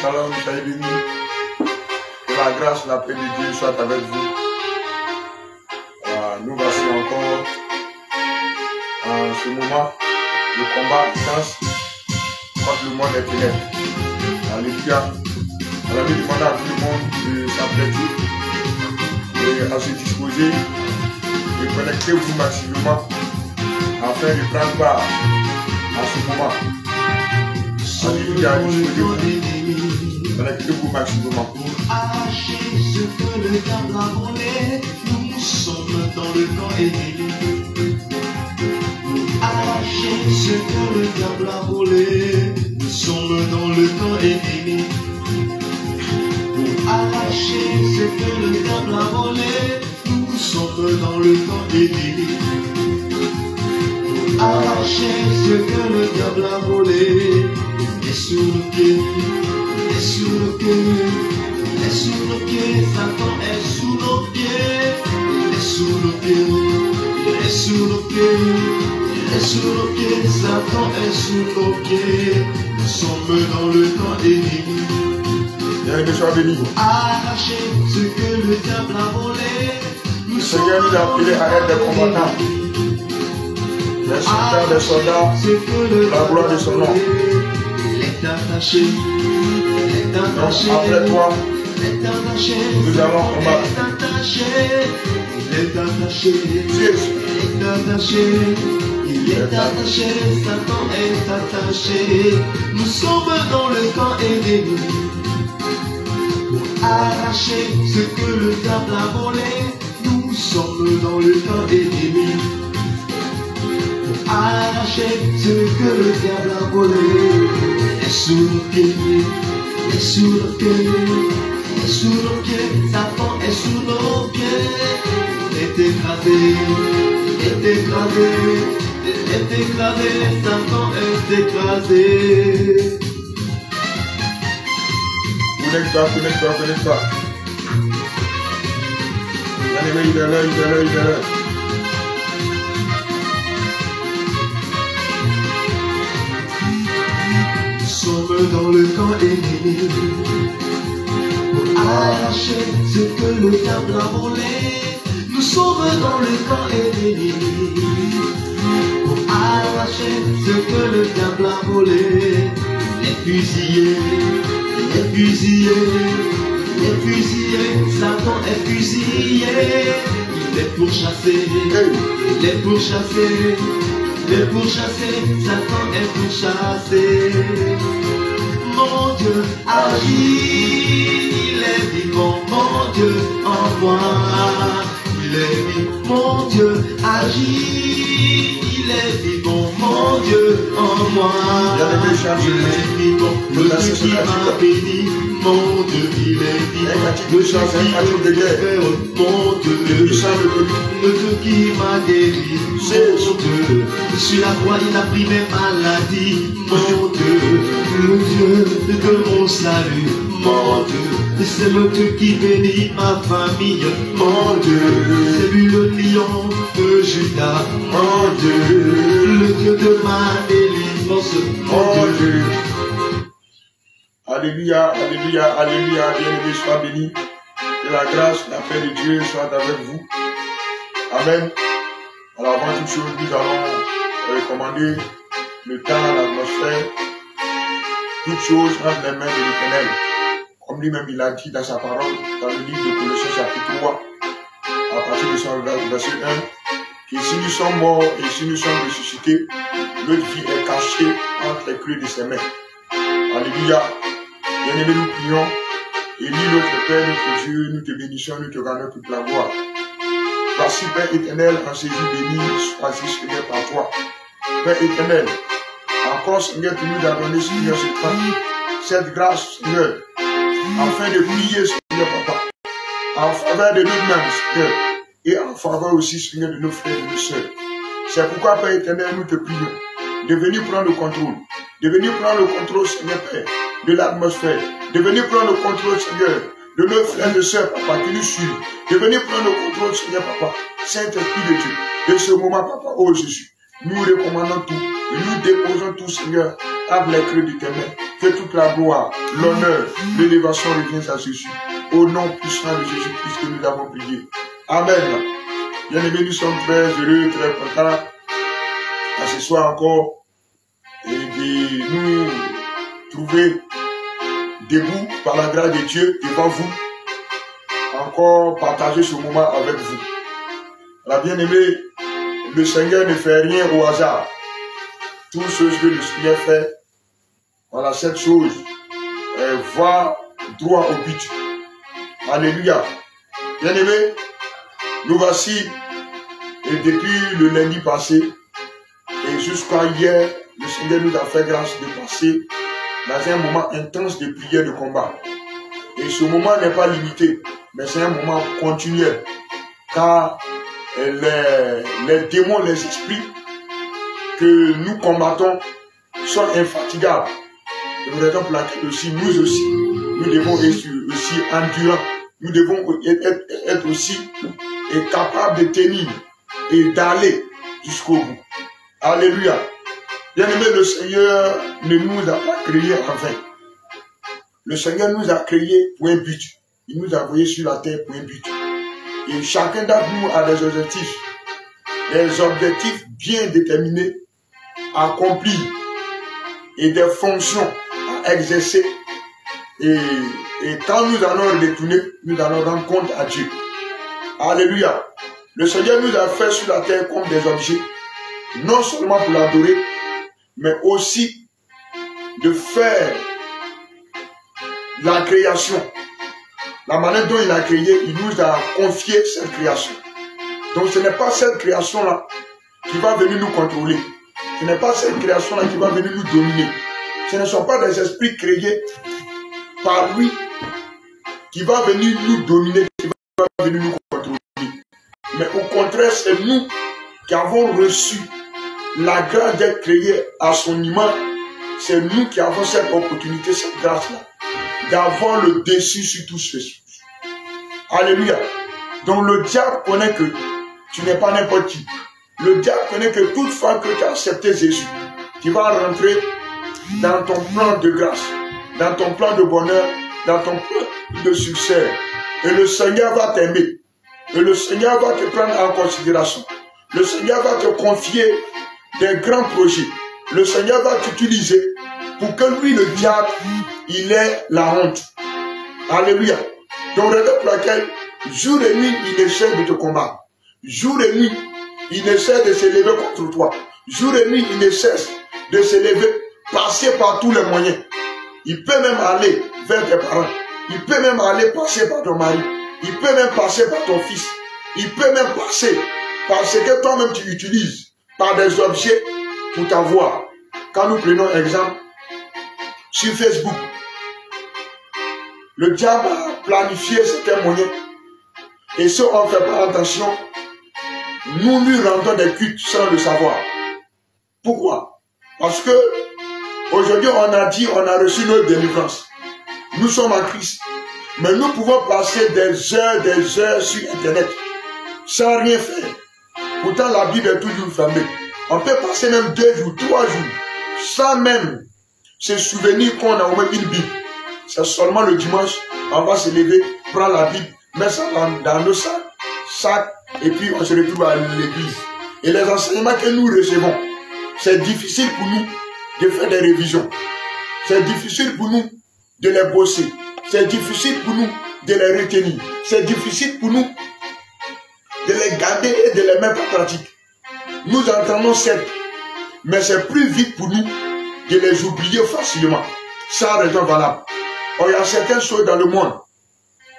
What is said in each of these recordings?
Shalom, soyez bénis. Que la grâce, la paix de Dieu soit avec vous. Nous voici encore en ce moment le combat intense contre le monde éternel. Alléluia. On a demandé à tout le monde de s'apprêter et à se disposer, de connecter-vous massivement afin de prendre part à ce moment. Alléluia, disposez-vous, connectez-vous massivement. Pour arracher ce que le diable a volé, nous sommes dans le camp ennemi. Pour arracher ce que le diable a volé, nous sommes dans le camp ennemi. Pour arracher ce que le diable a volé, nous sommes dans le camp ennemi. Pour arracher ce que le diable a volé, il est sur le pied, il est sur le pied, il est sur le pied, Satan est sous nos pieds, il est sous le pied, il est sur le pied, il est sur le pied, Satan est sous nos pieds, nous sommes dans le camp ennemi. Arracher ce que le diable a volé, nous sommes dans le camp ennemi. Les soldats des soldats, la gloire de son nom. Il est attaché, il est attaché. Après toi, nous allons combattre. Il est attaché, il est attaché, il est attaché, Satan est attaché. Nous sommes dans le camp ennemi. Pour arracher ce que le diable a volé, nous sommes dans le camp ennemi. Arracher ce que le diable a volé, il est sous le pied, il est sous le pied, il est sous le pied, Satan est sous nos pieds, il est écrasé, il est écrasé, il est écrasé, Satan est écrasé. Connecte-toi, connecte-toi, connecte-toi. Bien-aimé, il est là, il est là, il est là. Nous sommes dans le camp ennemi. Pour arracher ce que le diable a volé, nous sommes dans le camp ennemi. Pour arracher ce que le diable a volé, il est fusillé, il est fusillé, il est fusillé, Satan est fusillé, il est pourchassé, il est pourchassé. Il est pourchassé, Satan est pourchassé. Mon Dieu agit, il est vivant, mon Dieu envoie. Il est vivant, mon Dieu agit, il est vivant, mon Dieu envoie. Il est vivant, le Dieu qui m'a béni, mon Dieu, il est vivant, le Dieu qui m'a fait, mon Dieu, le Dieu qui m'a guéri, mon Dieu. Sur la croix, il a pris mes maladies, mon Dieu, le Dieu de mon salut, mon Dieu, c'est le Dieu qui bénit ma famille, mon Dieu, c'est lui le lion de Judas, mon Dieu, le Dieu de ma délivrance, mon Dieu. Alléluia, alléluia, alléluia, bien-aimé, sois béni. Que la grâce, la paix de Dieu soit avec vous. Amen. Alors avant toute chose, nous allons recommander le temps, l'atmosphère, toute chose entre les mains de l'Éternel. Comme lui-même il a dit dans sa parole, dans le livre de Colossiens chapitre 3, à partir de son verset 1, que si nous sommes morts et si nous sommes ressuscités, notre vie est cachée entre les creux de ses mains. Alléluia. Bien-aimés, nous prions. Élie, notre Père, notre Dieu, nous te bénissons, nous te rendons toute la gloire. Voici, Père éternel, en ces jours bénis, choisis, Seigneur, par toi. Père éternel, encore, Seigneur, tu nous as donné, Seigneur, ce temps, cette grâce, Seigneur, afin de prier, Seigneur, Papa, en faveur de nous-mêmes, Seigneur, et en faveur aussi, Seigneur, de nos frères et de nos sœurs. C'est pourquoi, Père éternel, nous te prions de venir prendre le contrôle, de venir prendre le contrôle, Seigneur, Père, de l'atmosphère, de venir prendre le contrôle, Seigneur, de nos frères et sœurs, Papa, qui nous suivent, de venir prendre le contrôle, Seigneur, Papa, Saint-Esprit de Dieu, de ce moment, Papa, oh Jésus, nous recommandons tout, et nous déposons tout, Seigneur, à les creux de tes mains, Que toute la gloire, l'honneur, l'élévation reviennent à Jésus. Au nom puissant de Jésus-Christ que nous avons prié. Amen. Bien-aimés, nous sommes très heureux, très contents à ce soir encore et de nous trouver debout par la grâce de Dieu devant vous, encore partager ce moment avec vous. Alors bien-aimés, le Seigneur ne fait rien au hasard. Tout ce que le Seigneur fait, voilà, cette chose va droit au but. Alléluia. Bien-aimés, nous voici, et depuis le lundi passé, et jusqu'à hier, le Seigneur nous a fait grâce de passer dans un moment intense de prière de combat. Et ce moment n'est pas limité, mais c'est un moment continuel. Car les démons, les esprits que nous combattons sont infatigables. C'est la raison pour laquelle aussi, nous devons être aussi endurants. Nous devons être aussi capables de tenir et d'aller jusqu'au bout. Alléluia. Bien-aimé, le Seigneur ne nous a pas créés en vain. Le Seigneur nous a créés pour un but. Il nous a envoyés sur la terre pour un but. Et chacun d'entre nous a des objectifs bien déterminés, accomplis, et des fonctions à exercer. Et quand nous allons retourner, nous allons rendre compte à Dieu. Alléluia. Le Seigneur nous a fait sur la terre comme des objets, non seulement pour l'adorer, mais aussi de faire la création. La manière dont il a créé, il nous a confié cette création. Donc ce n'est pas cette création-là qui va venir nous contrôler. Ce n'est pas cette création-là qui va venir nous dominer. Ce ne sont pas des esprits créés par lui qui va venir nous dominer, qui va venir nous contrôler. Mais au contraire, c'est nous qui avons reçu la grâce d'être créés à son image. C'est nous qui avons cette opportunité, cette grâce-là, d'avoir le dessus sur tout ceci. Alléluia. Donc le diable connaît que tu n'es pas n'importe qui. Le diable connaît que toute fois que tu as accepté Jésus, tu vas rentrer dans ton plan de grâce, dans ton plan de bonheur, dans ton plan de succès. Et le Seigneur va t'aimer. Et le Seigneur va te prendre en considération. Le Seigneur va te confier des grands projets. Le Seigneur va t'utiliser pour que lui, le diable, il ait la honte. Alléluia. Donc, raison pour laquelle, jour et nuit, il essaie de te combattre. Jour et nuit, il essaie de s'élever contre toi. Jour et nuit, il ne cesse de s'élever, passer par tous les moyens. Il peut même aller vers tes parents. Il peut même aller passer par ton mari. Il peut même passer par ton fils. Il peut même passer par ce que toi-même tu utilises, par des objets pour t'avoir. Quand nous prenons exemple, sur Facebook, le diable a planifié certains moyens. Et si on ne fait pas attention, nous lui rendons des cultes sans le savoir. Pourquoi? Parce que aujourd'hui on a dit, on a reçu notre délivrance. Nous sommes en Christ. Mais nous pouvons passer des heures sur Internet sans rien faire. Pourtant la Bible est toujours fermée. On peut passer même 2 jours, 3 jours sans même se souvenir qu'on a au moins une Bible. C'est seulement le dimanche, on va se lever, prendre la Bible, mettre ça dans nos sacs, et puis on se retrouve à l'église. Et les enseignements que nous recevons, c'est difficile pour nous de faire des révisions. C'est difficile pour nous de les bosser. C'est difficile pour nous de les retenir. C'est difficile pour nous de les garder et de les mettre en pratique. Nous entendons certes, mais c'est plus vite pour nous de les oublier facilement, sans raison valable. Or, il y a certaines choses dans le monde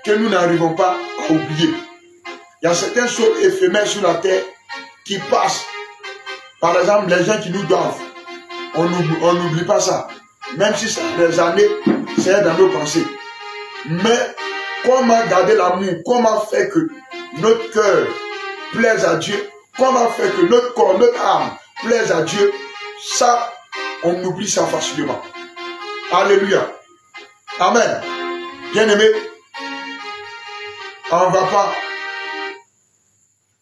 que nous n'arrivons pas à oublier. Il y a certaines choses éphémères sur la terre qui passent. Par exemple, les gens qui nous doivent, on n'oublie pas ça. Même si ça fait des années, c'est dans nos pensées. Mais comment garder l'amour, comment faire que notre cœur plaise à Dieu, comment faire que notre corps, notre âme plaise à Dieu, ça, on oublie ça facilement. Alléluia. Amen. Bien-aimé, on ne va pas.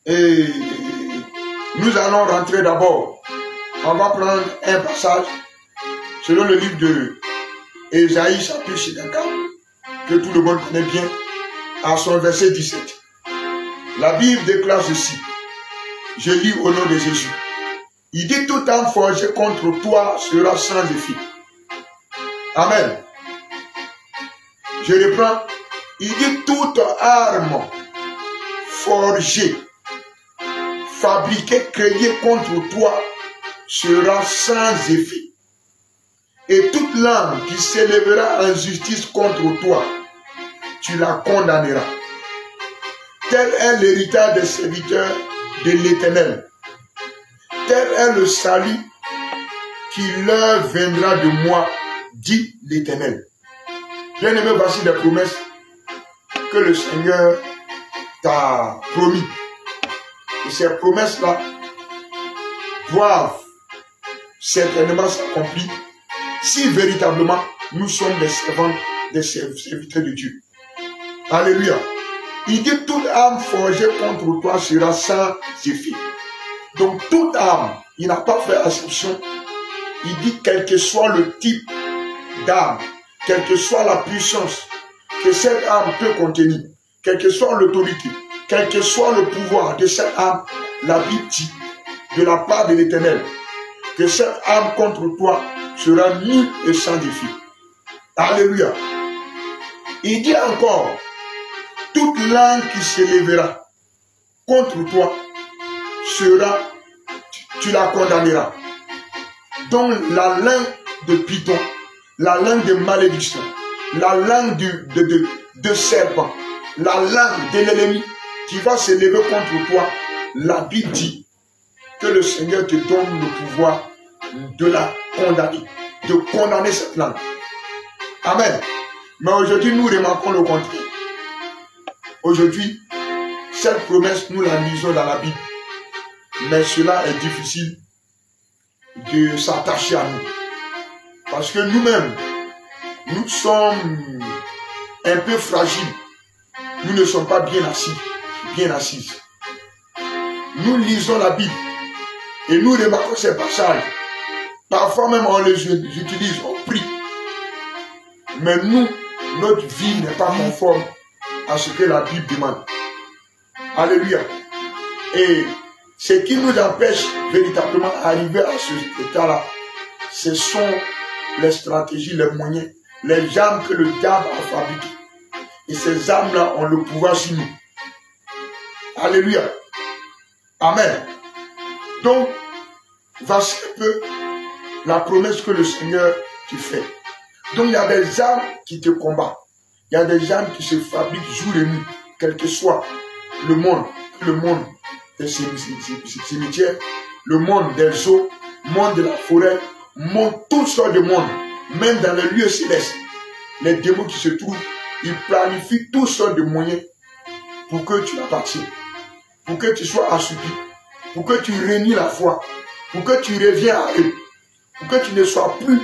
Et nous allons rentrer d'abord. On va prendre un passage selon le livre de Ésaïe chapitre 54, que tout le monde connaît bien, à son verset 17. La Bible déclare ceci. Je lis au nom de Jésus. Il dit, toute âme forgée contre toi sera sans effet. Amen. Je reprends. Il dit, toute arme forgée, fabriquée, créée contre toi sera sans effet. Et toute langue qui s'élèvera en justice contre toi, tu la condamneras. Tel est l'héritage des serviteurs de l'Éternel. Tel est le salut qui leur viendra de moi, dit l'Éternel. Bien-aimé, voici des promesses que le Seigneur t'a promis. Et ces promesses-là doivent certainement s'accomplir si véritablement nous sommes des servants, des serviteurs de Dieu. Alléluia. Il dit, toute âme forgée contre toi sera sans effet. Donc toute âme, il n'a pas fait exception. Il dit, quel que soit le type d'âme, quelle que soit la puissance que cette âme peut contenir, quelle que soit l'autorité, quel que soit le pouvoir de cette âme, la Bible dit, de la part de l'Éternel, que cette âme contre toi sera nulle et sans défi. Alléluia. Il dit encore, toute langue qui s'élèvera contre toi sera, tu la condamneras. Donc la langue de Python, la langue de malédiction, la langue de serpent, la langue de l'ennemi qui va s'élever contre toi, la Bible dit que le Seigneur te donne le pouvoir de la condamner, de condamner cette langue. Amen. Mais aujourd'hui, nous remarquons le contraire. Aujourd'hui, cette promesse, nous la lisons dans la Bible. Mais cela est difficile de s'attacher à nous. Parce que nous-mêmes, nous sommes un peu fragiles. Nous ne sommes pas bien assis, bien assises. Nous lisons la Bible et nous remarquons ces passages. Parfois même on les utilise, on prie. Mais nous, notre vie n'est pas conforme à ce que la Bible demande. Alléluia. Et ce qui nous empêche véritablement d'arriver à ce état-là, ce sont les stratégies, les moyens, les armes que le diable a fabriquées. Et ces armes-là ont le pouvoir sur nous. Alléluia. Amen. Donc, voici un peu la promesse que le Seigneur te fait. Donc, il y a des armes qui te combattent. Il y a des armes qui se fabriquent jour et nuit, quel que soit le monde des cimetières, le monde des eaux, le monde de la forêt, toutes sortes de mondes, même dans les lieux célestes. Les démons qui se trouvent, ils planifient toutes sortes de moyens pour que tu appartiennes, pour que tu sois assoupi, pour que tu renies la foi, pour que tu reviens à eux, pour que tu ne sois plus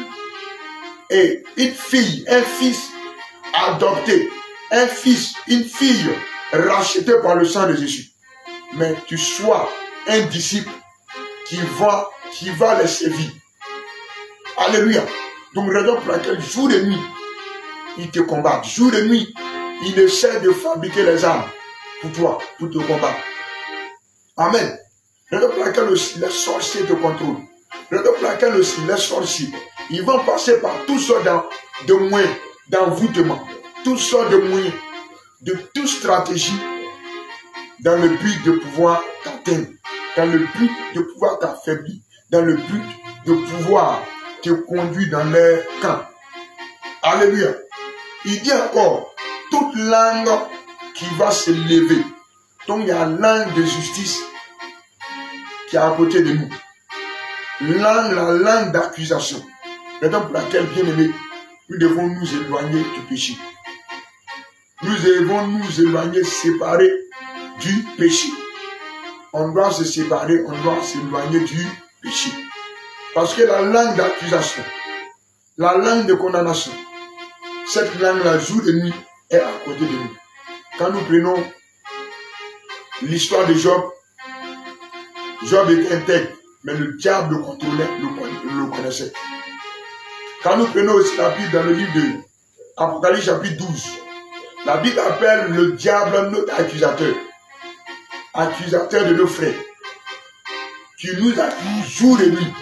une fille, un fils adopté, un fils, une fille rachetée par le sang de Jésus. Mais tu sois un disciple qui va les servir. Alléluia. Donc, raison pour laquelle jour et nuit, ils te combattent. Jour et nuit, ils essaient de fabriquer les armes pour toi, pour te combattre. Amen. Raison pour laquelle aussi les sorciers te contrôlent. Raison pour laquelle aussi les sorciers, ils vont passer par toutes sortes de moyens d'envoûtement, toutes sortes de moyens, de toute stratégie, dans le but de pouvoir t'atteindre, dans le but de pouvoir t'affaiblir, dans le but de pouvoir te conduire dans leur camp. Alléluia. Il dit encore, toute langue qui va se lever. Donc il y a la langue de justice qui est à côté de nous. La langue d'accusation. Raison pour laquelle, bien aimé, nous devons nous éloigner du péché. Nous devons nous éloigner, séparer du péché. On doit se séparer, on doit s'éloigner du péché. Parce que la langue d'accusation, la langue de condamnation, cette langue-là, jour et nuit, est à côté de nous. Quand nous prenons l'histoire de Job, Job était intègre, mais le diable le contrôlait, le connaissait. Quand nous prenons aussi la Bible dans le livre de Apocalypse chapitre 12, la Bible appelle le diable notre accusateur. Accusateur de nos frères. Qui nous accuse jour et nuit.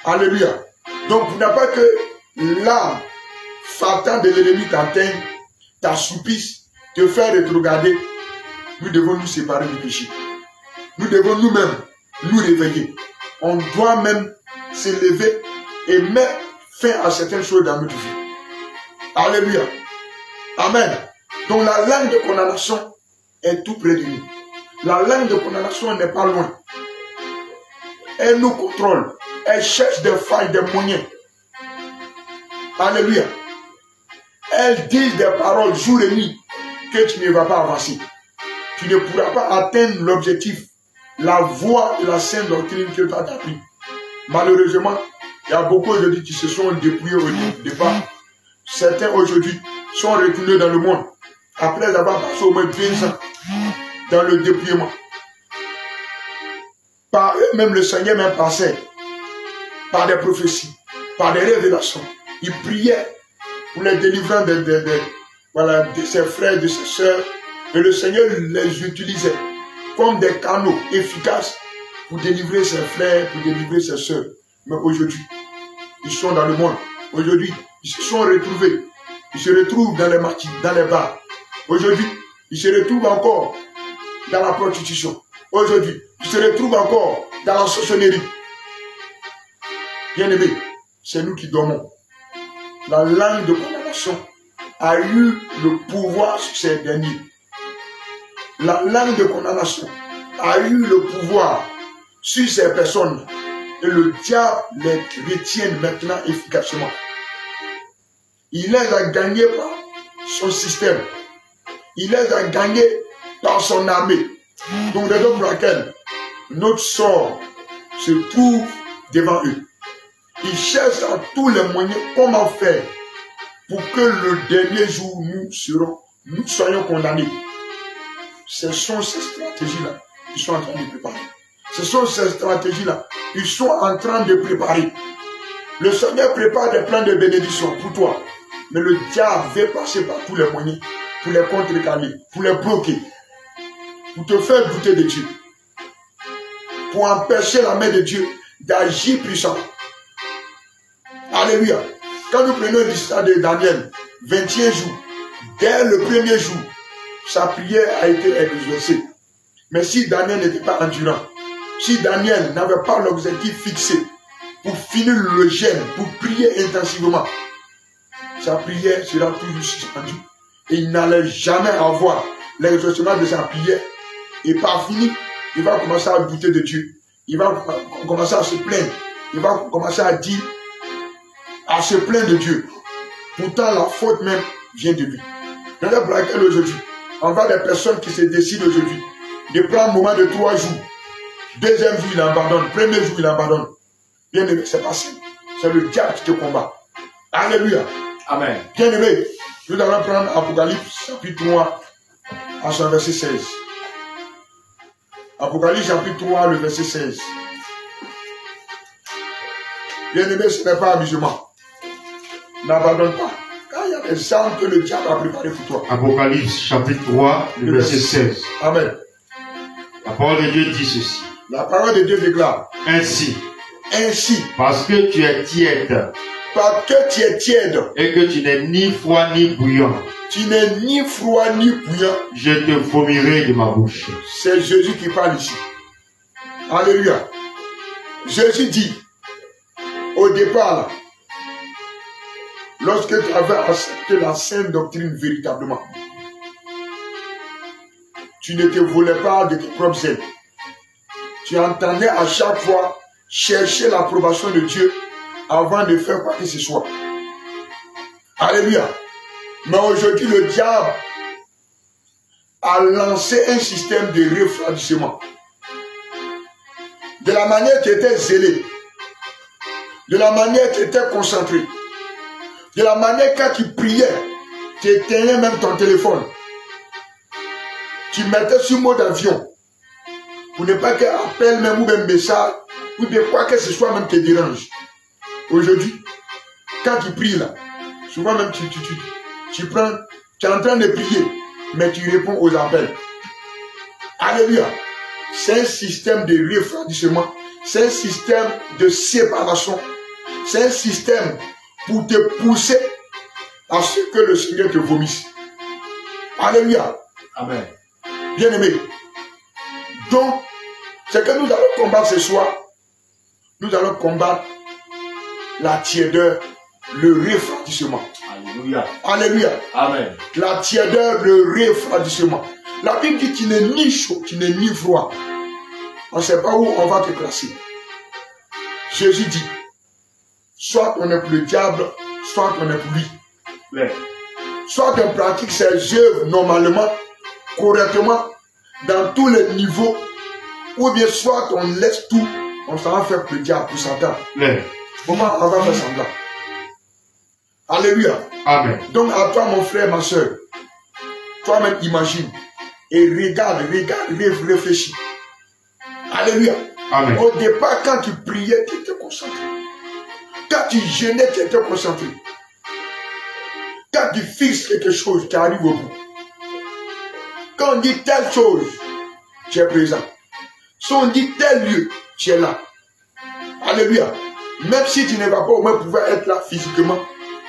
Alléluia. Donc, pour n'a pas que l'âme fatale de l'ennemi t'atteigne, t'assoupisse, te faire rétrograder, nous devons nous séparer du péché. Nous devons nous-mêmes nous réveiller. On doit même s'élever et mettre fin à certaines choses dans notre vie. Alléluia. Amen. Donc la langue de condamnation est tout près de nous. La langue de condamnation n'est pas loin. Elle nous contrôle. Elle cherche des failles, des moyens. Alléluia. Elle dit des paroles jour et nuit que tu ne vas pas avancer. Tu ne pourras pas atteindre l'objectif, la voie de la sainte doctrine que tu as appris. Malheureusement, il y a beaucoup aujourd'hui qui se sont dépouillés au départ. Certains aujourd'hui sont retournés dans le monde après avoir passé au moins 15 ans dans le dépouillement. Par eux-mêmes, le Seigneur même passait par des prophéties, par des révélations. Il priait pour les délivrants de ses frères, de ses sœurs. Et le Seigneur les utilisait comme des canaux efficaces pour délivrer ses frères, pour délivrer ses sœurs. Mais aujourd'hui, ils sont dans le monde. Aujourd'hui, ils se sont retrouvés. Ils se retrouvent dans les marchés, dans les bars. Aujourd'hui, ils se retrouvent encore dans la prostitution. Aujourd'hui, ils se retrouvent encore dans la sorcellerie. Bien-aimés, c'est nous qui dormons. La langue de condamnation a eu le pouvoir sur ces derniers. La langue de condamnation a eu le pouvoir sur ces personnes. Et le diable les retient maintenant efficacement. Il les a gagnés par son système. Il les a gagnés par son armée. Donc, raison pour laquelle notre sort se trouve devant eux. Ils cherchent à tous les moyens comment faire pour que le dernier jour nous soyons condamnés. Ce sont ces stratégies-là qu'ils sont en train de préparer. Ce sont ces stratégies-là qu'ils sont en train de préparer. Le Seigneur prépare des plans de bénédiction pour toi. Mais le diable veut passer par tous les moyens pour les contrecarrer, pour les bloquer, pour te faire douter de Dieu, pour empêcher la main de Dieu d'agir puissamment. Alléluia. Quand nous prenons l'histoire de Daniel, 21 jours, dès le premier jour, sa prière a été exaucée. Mais si Daniel n'était pas endurant, si Daniel n'avait pas l'objectif fixé pour finir le jeûne, pour prier intensivement, sa prière sera toujours suspendue. Et il n'allait jamais avoir l'exaucement de sa prière. Et par fini, il va commencer à douter de Dieu. Il va commencer à se plaindre. Il va commencer à dire, à se plaindre de Dieu. Pourtant, la faute même vient de lui. C'est pour laquelle aujourd'hui, on voit des personnes qui se décident aujourd'hui de prendre un moment de 3 jours. Deuxième jour, il abandonne. Premier jour, il abandonne. Bien aimé, c'est pas simple. C'est le diable qui te combat. Alléluia. Amen. Bien aimé, nous allons prendre Apocalypse chapitre 3 à son verset 16. Apocalypse chapitre 3, le verset 16. Bien aimé, ce n'est pas amusement. N'abandonne pas. Car il y a des armes que le diable a préparées pour toi. Apocalypse chapitre 3, le verset 16. Amen. La parole de Dieu dit ceci. La parole de Dieu déclare. Ainsi. Parce que tu es tiède. Parce que tu es tiède. Et que tu n'es ni froid ni bouillant. Tu n'es ni froid ni bouillant. Je te vomirai de ma bouche. C'est Jésus qui parle ici. Alléluia. Jésus dit, au départ, lorsque tu avais accepté la sainte doctrine véritablement, tu ne te voulais pas de tes propres ailes. Tu entendais à chaque fois chercher l'approbation de Dieu avant de faire quoi que ce soit. Alléluia. Mais aujourd'hui, le diable a lancé un système de refroidissement. De la manière tu étais zélé, de la manière tu étais concentré, de la manière quand tu priais, tu éteignais même ton téléphone. Tu mettais sur mode avion pour ne pas qu'un appel même ou un message ou de quoi que ce soit même te dérange. Aujourd'hui, Quand tu pries là, souvent même tu es en train de prier, mais tu réponds aux appels. Alléluia. C'est un système de refroidissement. C'est un système de séparation. C'est un système pour te pousser à ce que le Seigneur te vomisse. Alléluia. Amen. Bien-aimé. Donc, c'est que nous allons combattre ce soir. Nous allons combattre la tiédeur, le refroidissement. Alléluia. Alléluia. Amen. La tiédeur, le refroidissement. La Bible dit qu'il n'est ni chaud, qu'il n'est ni froid. On ne sait pas où on va te classer. Jésus dit, soit on est pour le diable, soit on est pour lui. Ouais. Soit on pratique ses œuvres normalement, correctement, dans tous les niveaux, ou bien soit on laisse tout, on s'en va faire pour le diable, pour Satan. Ouais. Comment on va faire semblant? Alléluia. Amen. Donc à toi mon frère, ma soeur, toi-même imagine et regarde, réfléchis. Alléluia. Amen. Au départ, quand tu priais, tu étais concentré. Quand tu jeûnais, tu étais concentré. Quand tu fixes quelque chose, tu arrives au bout. Quand on dit telle chose, tu es présent. Si on dit tel lieu, tu es là. Alléluia. Même si tu ne vas pas au moins pouvoir être là physiquement,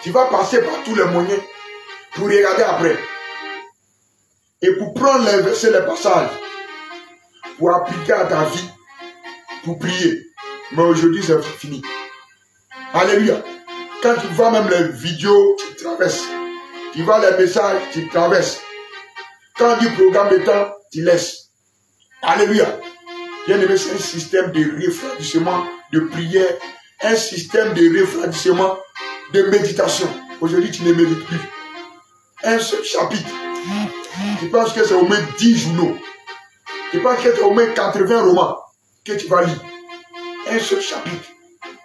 tu vas passer par tous les moyens pour regarder après. Et pour prendre les versets, les passages, pour appliquer à ta vie, pour prier. Mais aujourd'hui, c'est fini. Alléluia. Quand tu vois même les vidéos, tu traverses. Tu vois les messages, tu traverses. Quand tu programmes le temps, tu laisses. Alléluia. Bien aimé, c'est un système de refroidissement, de prière, un système de refroidissement, de méditation. Aujourd'hui, tu ne médites plus. Un seul chapitre. Tu penses que c'est au moins 10 journaux. Tu penses que c'est au moins 80 romans que tu vas lire. Un seul chapitre.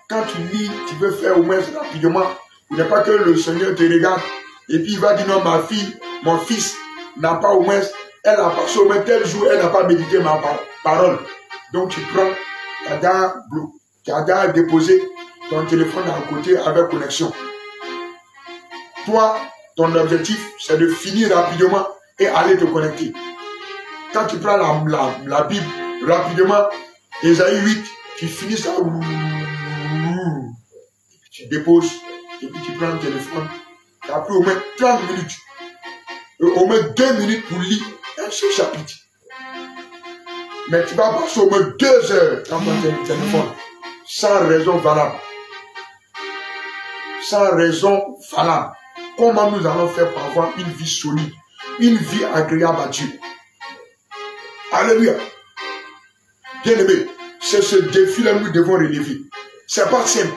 Quand tu lis, tu veux faire au moins rapidement. Il n'est pas que le Seigneur te regarde. Et puis il va dire non, ma fille, mon fils n'a pas au moins, elle a passé au moins tel jour, elle n'a pas médité ma parole. Donc tu prends, tu as déposé ton téléphone à côté avec connexion. Toi, ton objectif, c'est de finir rapidement et aller te connecter. Quand tu prends la Bible rapidement, Ésaïe 8, tu finis ça, tu déposes, et puis tu prends le téléphone. Tu as pris au moins 30 minutes, au moins 2 minutes pour lire un seul chapitre. Mais tu vas passer au moins 2 heures dans ton téléphone, sans raison valable. Sans raison valable. Comment nous allons faire pour avoir une vie solide, une vie agréable à Dieu? Alléluia. Bien-aimé, c'est ce défi-là que nous devons relever. C'est pas simple.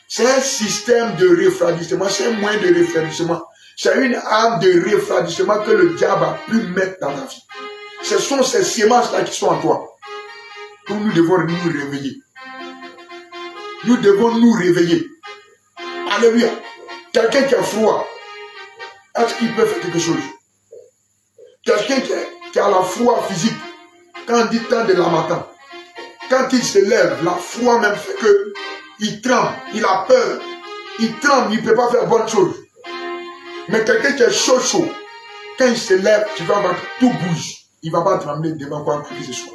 C'est un système de refroidissement, c'est un moyen de refroidissement. C'est une arme de refroidissement que le diable a pu mettre dans ta vie. Ce sont ces sémences-là qui sont en toi. Donc nous devons nous réveiller. Nous devons nous réveiller. Alléluia. Quelqu'un qui a froid, est-ce qu'il peut faire quelque chose? Quelqu'un qui a la froid physique, quand on dit temps de la matin, quand il se lève, la froid même fait que il tremble, il a peur, il tremble, il ne peut pas faire bonne chose. Mais quelqu'un qui est chaud, quand il se lève, tu vas voir que tout bouge. Il ne va pas trembler devant quoi que ce soit.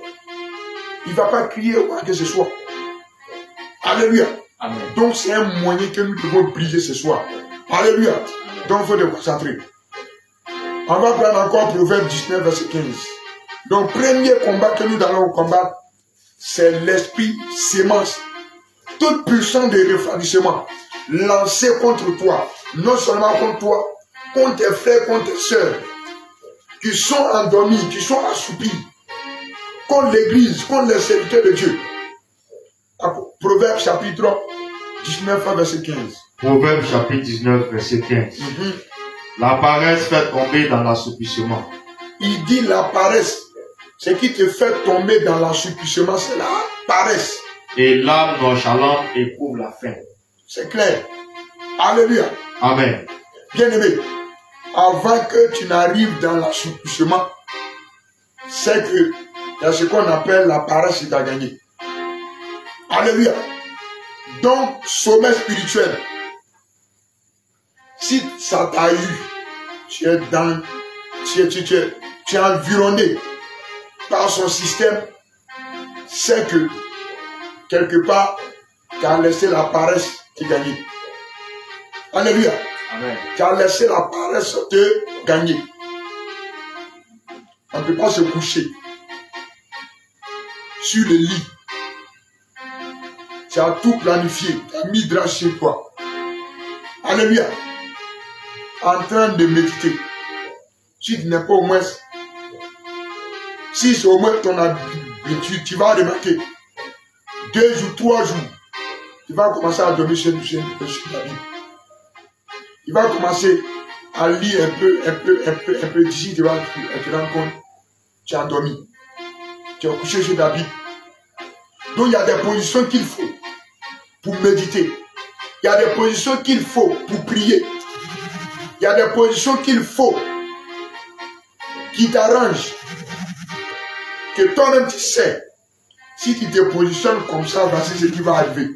Il ne va pas crier quoi que ce soit. Alléluia. Amen. Donc c'est un moyen que nous devons briser ce soir. Alléluia. Donc il faut te concentrer. On va prendre encore Proverbe 19, verset 15. Donc premier combat que nous allons combattre, c'est l'esprit sémence. Toute puissance de refroidissement lancée contre toi, non seulement contre toi, contre tes frères, contre tes sœurs, qui sont endormis, qui sont assoupis, contre l'église, contre les serviteurs de Dieu. Proverbe chapitre 19, verset 15. Proverbe chapitre 19, verset 15. La paresse fait tomber dans l'assoupissement. Il dit la paresse. Ce qui te fait tomber dans l'assoupissement, c'est la paresse. Et l'âme nonchalante éprouve la faim. C'est clair. Alléluia. Amen. Bien-aimé, avant que tu n'arrives dans l'assoupissement, c'est que il y a ce qu'on appelle la paresse qui t'a gagné. Alléluia. Donc, sommet spirituel, Si ça t'a eu, tu es environné par son système, c'est que quelque part, tu as laissé la paresse te gagner. Alléluia. Amen. Tu as laissé la paresse te gagner. On ne peut pas se coucher sur le lit. Tu as tout planifié. Tu as mis drap chez toi. Alléluia. En train de méditer. Si tu n'es pas au moins, si c'est au moins ton habitude, tu vas remarquer. 2 jours, 3 jours, tu vas commencer à dormir sur la Bible. Il va commencer à lire un peu d'ici, tu vas te rendre compte, tu as dormi. Tu as couché sur la Bible. Donc il y a des positions qu'il faut pour méditer. Il y a des positions qu'il faut pour prier. Il y a des positions qu'il faut qui t'arrangent. Que toi-même tu sais, si tu te positionnes comme ça, voici ce qui va arriver.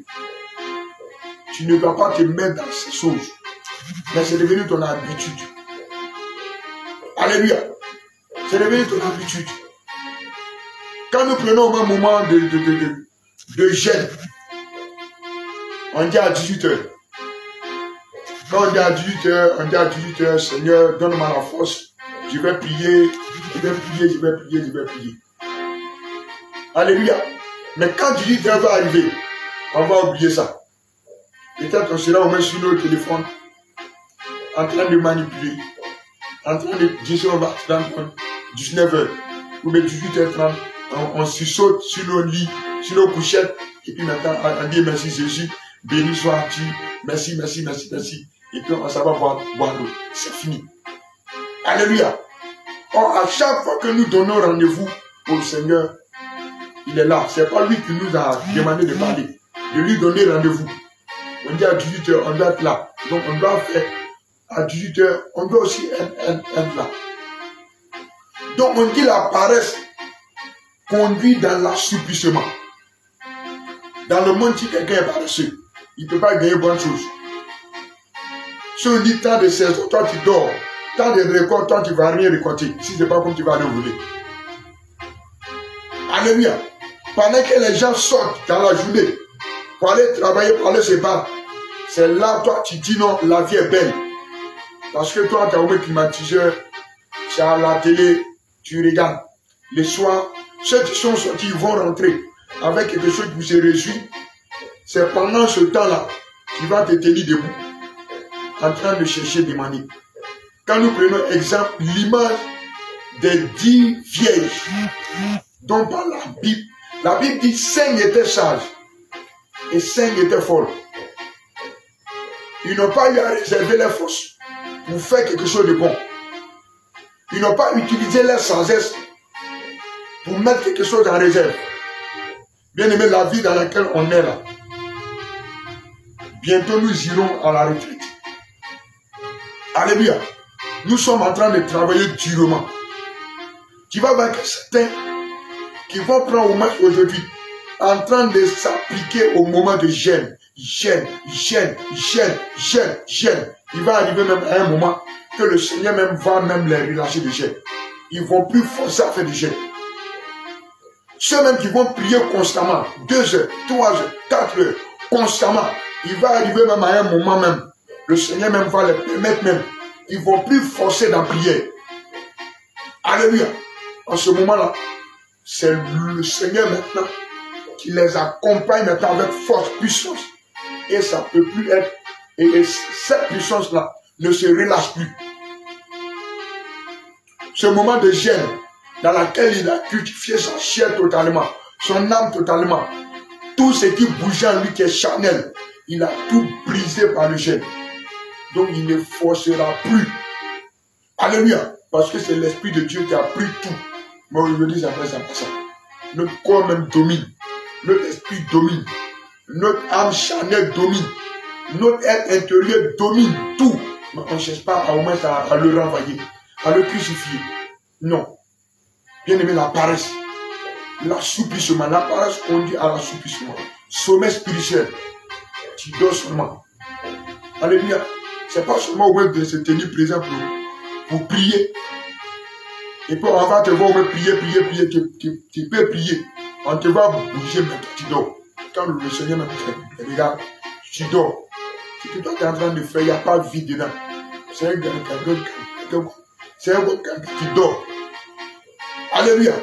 Tu ne vas pas te mettre dans ces choses. Mais c'est devenu ton habitude. Alléluia. C'est devenu ton habitude. Quand nous prenons un moment de jeûne, on dit à 18h. Quand on dit à 18h, on dit à 18h, Seigneur, donne-moi la force. Je vais prier, je vais prier, je vais prier, je vais prier. Alléluia. Mais quand 18h va arriver, on va oublier ça. Peut-être on sera au moins sur nos téléphones, en train de manipuler, en train de dire on va dans 19h ou bien 18h30, on se saute sur nos lits, sur nos couchettes, et puis maintenant on dit merci Jésus, béni sois-tu, merci, merci, merci, merci. Et puis on s'en va boire l'eau. C'est fini. Alléluia. Or, à chaque fois que nous donnons rendez-vous au Seigneur, il est là. Ce n'est pas lui qui nous a demandé de parler, de lui donner rendez-vous. On dit à 18h, on doit être là. Donc on doit faire à 18h, on doit aussi être là. Donc on dit la paresse conduit dans l'assouplissement. Dans le monde, si quelqu'un est paresseux, il ne peut pas gagner bonne chose. Si on dit tant de saisons, toi tu dors, tant de récoltes, toi tu ne vas rien récolter. Si ce n'est pas comme tu vas aller voler. Alléluia. Pendant que les gens sortent dans la journée pour aller travailler, pour aller se battre, c'est là, toi, tu dis non, la vie est belle. Parce que toi, tu as un climatiseur, tu as la télé, tu regardes. Le soir, ceux qui sont sortis, ils vont rentrer avec quelque chose qui vous réjouit. C'est pendant ce temps-là qu'il va te tenir debout, en train de chercher des manies. Quand nous prenons exemple, l'image des 10 vierges dont parle la Bible dit 5 étaient sages et 5 étaient folles. Ils n'ont pas eu à réserver leurs forces pour faire quelque chose de bon. Ils n'ont pas utilisé leur sagesse pour mettre quelque chose en réserve. Bien aimé, la vie dans laquelle on est là, bientôt nous irons à la retraite. Alléluia. Nous sommes en train de travailler durement. Tu vas voir que certains qui vont prendre au match aujourd'hui, en train de s'appliquer au moment de jeûne. Jeûne. Il va arriver même à un moment que le Seigneur même va même les relâcher de jeûne. Ils ne vont plus forcer à faire du jeûne. Ceux même qui vont prier constamment, 2 heures, 3 heures, 4 heures, constamment, il va arriver même à un moment même, le Seigneur même va les permettre même. Ils ne vont plus forcer dans la prière. Alléluia. En ce moment-là, c'est le Seigneur maintenant qui les accompagne maintenant avec force, puissance. Et ça ne peut plus être. Et cette puissance-là ne se relâche plus. Ce moment de jeûne dans lequel il a cultivé sa chair totalement, son âme totalement, tout ce qui bougeait en lui qui est charnel, il a tout brisé par le jeûne. Donc il ne forcera plus. Alléluia. Parce que c'est l'Esprit de Dieu qui a pris tout. Mais aujourd'hui, ça fait ça. Notre corps même domine. Notre esprit domine. Notre âme charnelle domine. Notre être intérieur domine tout. Mais on ne cherche pas au moins à le renvoyer, à le crucifier. Non. Bien aimé, la paresse. L'assouplissement. La paresse conduit à l'assouplissement. Sommeil spirituel. Tu dors seulement. Alléluia. C'est pas seulement au moins de se tenir présent pour prier. Et puis on va te voir prier. Tu peux prier. On te va bouger, mais tu dors. Quand le Seigneur me regarde, tu dors. Ce que toi tu es en train de faire, il n'y a pas de vie dedans. C'est un gars qui dort. Alléluia.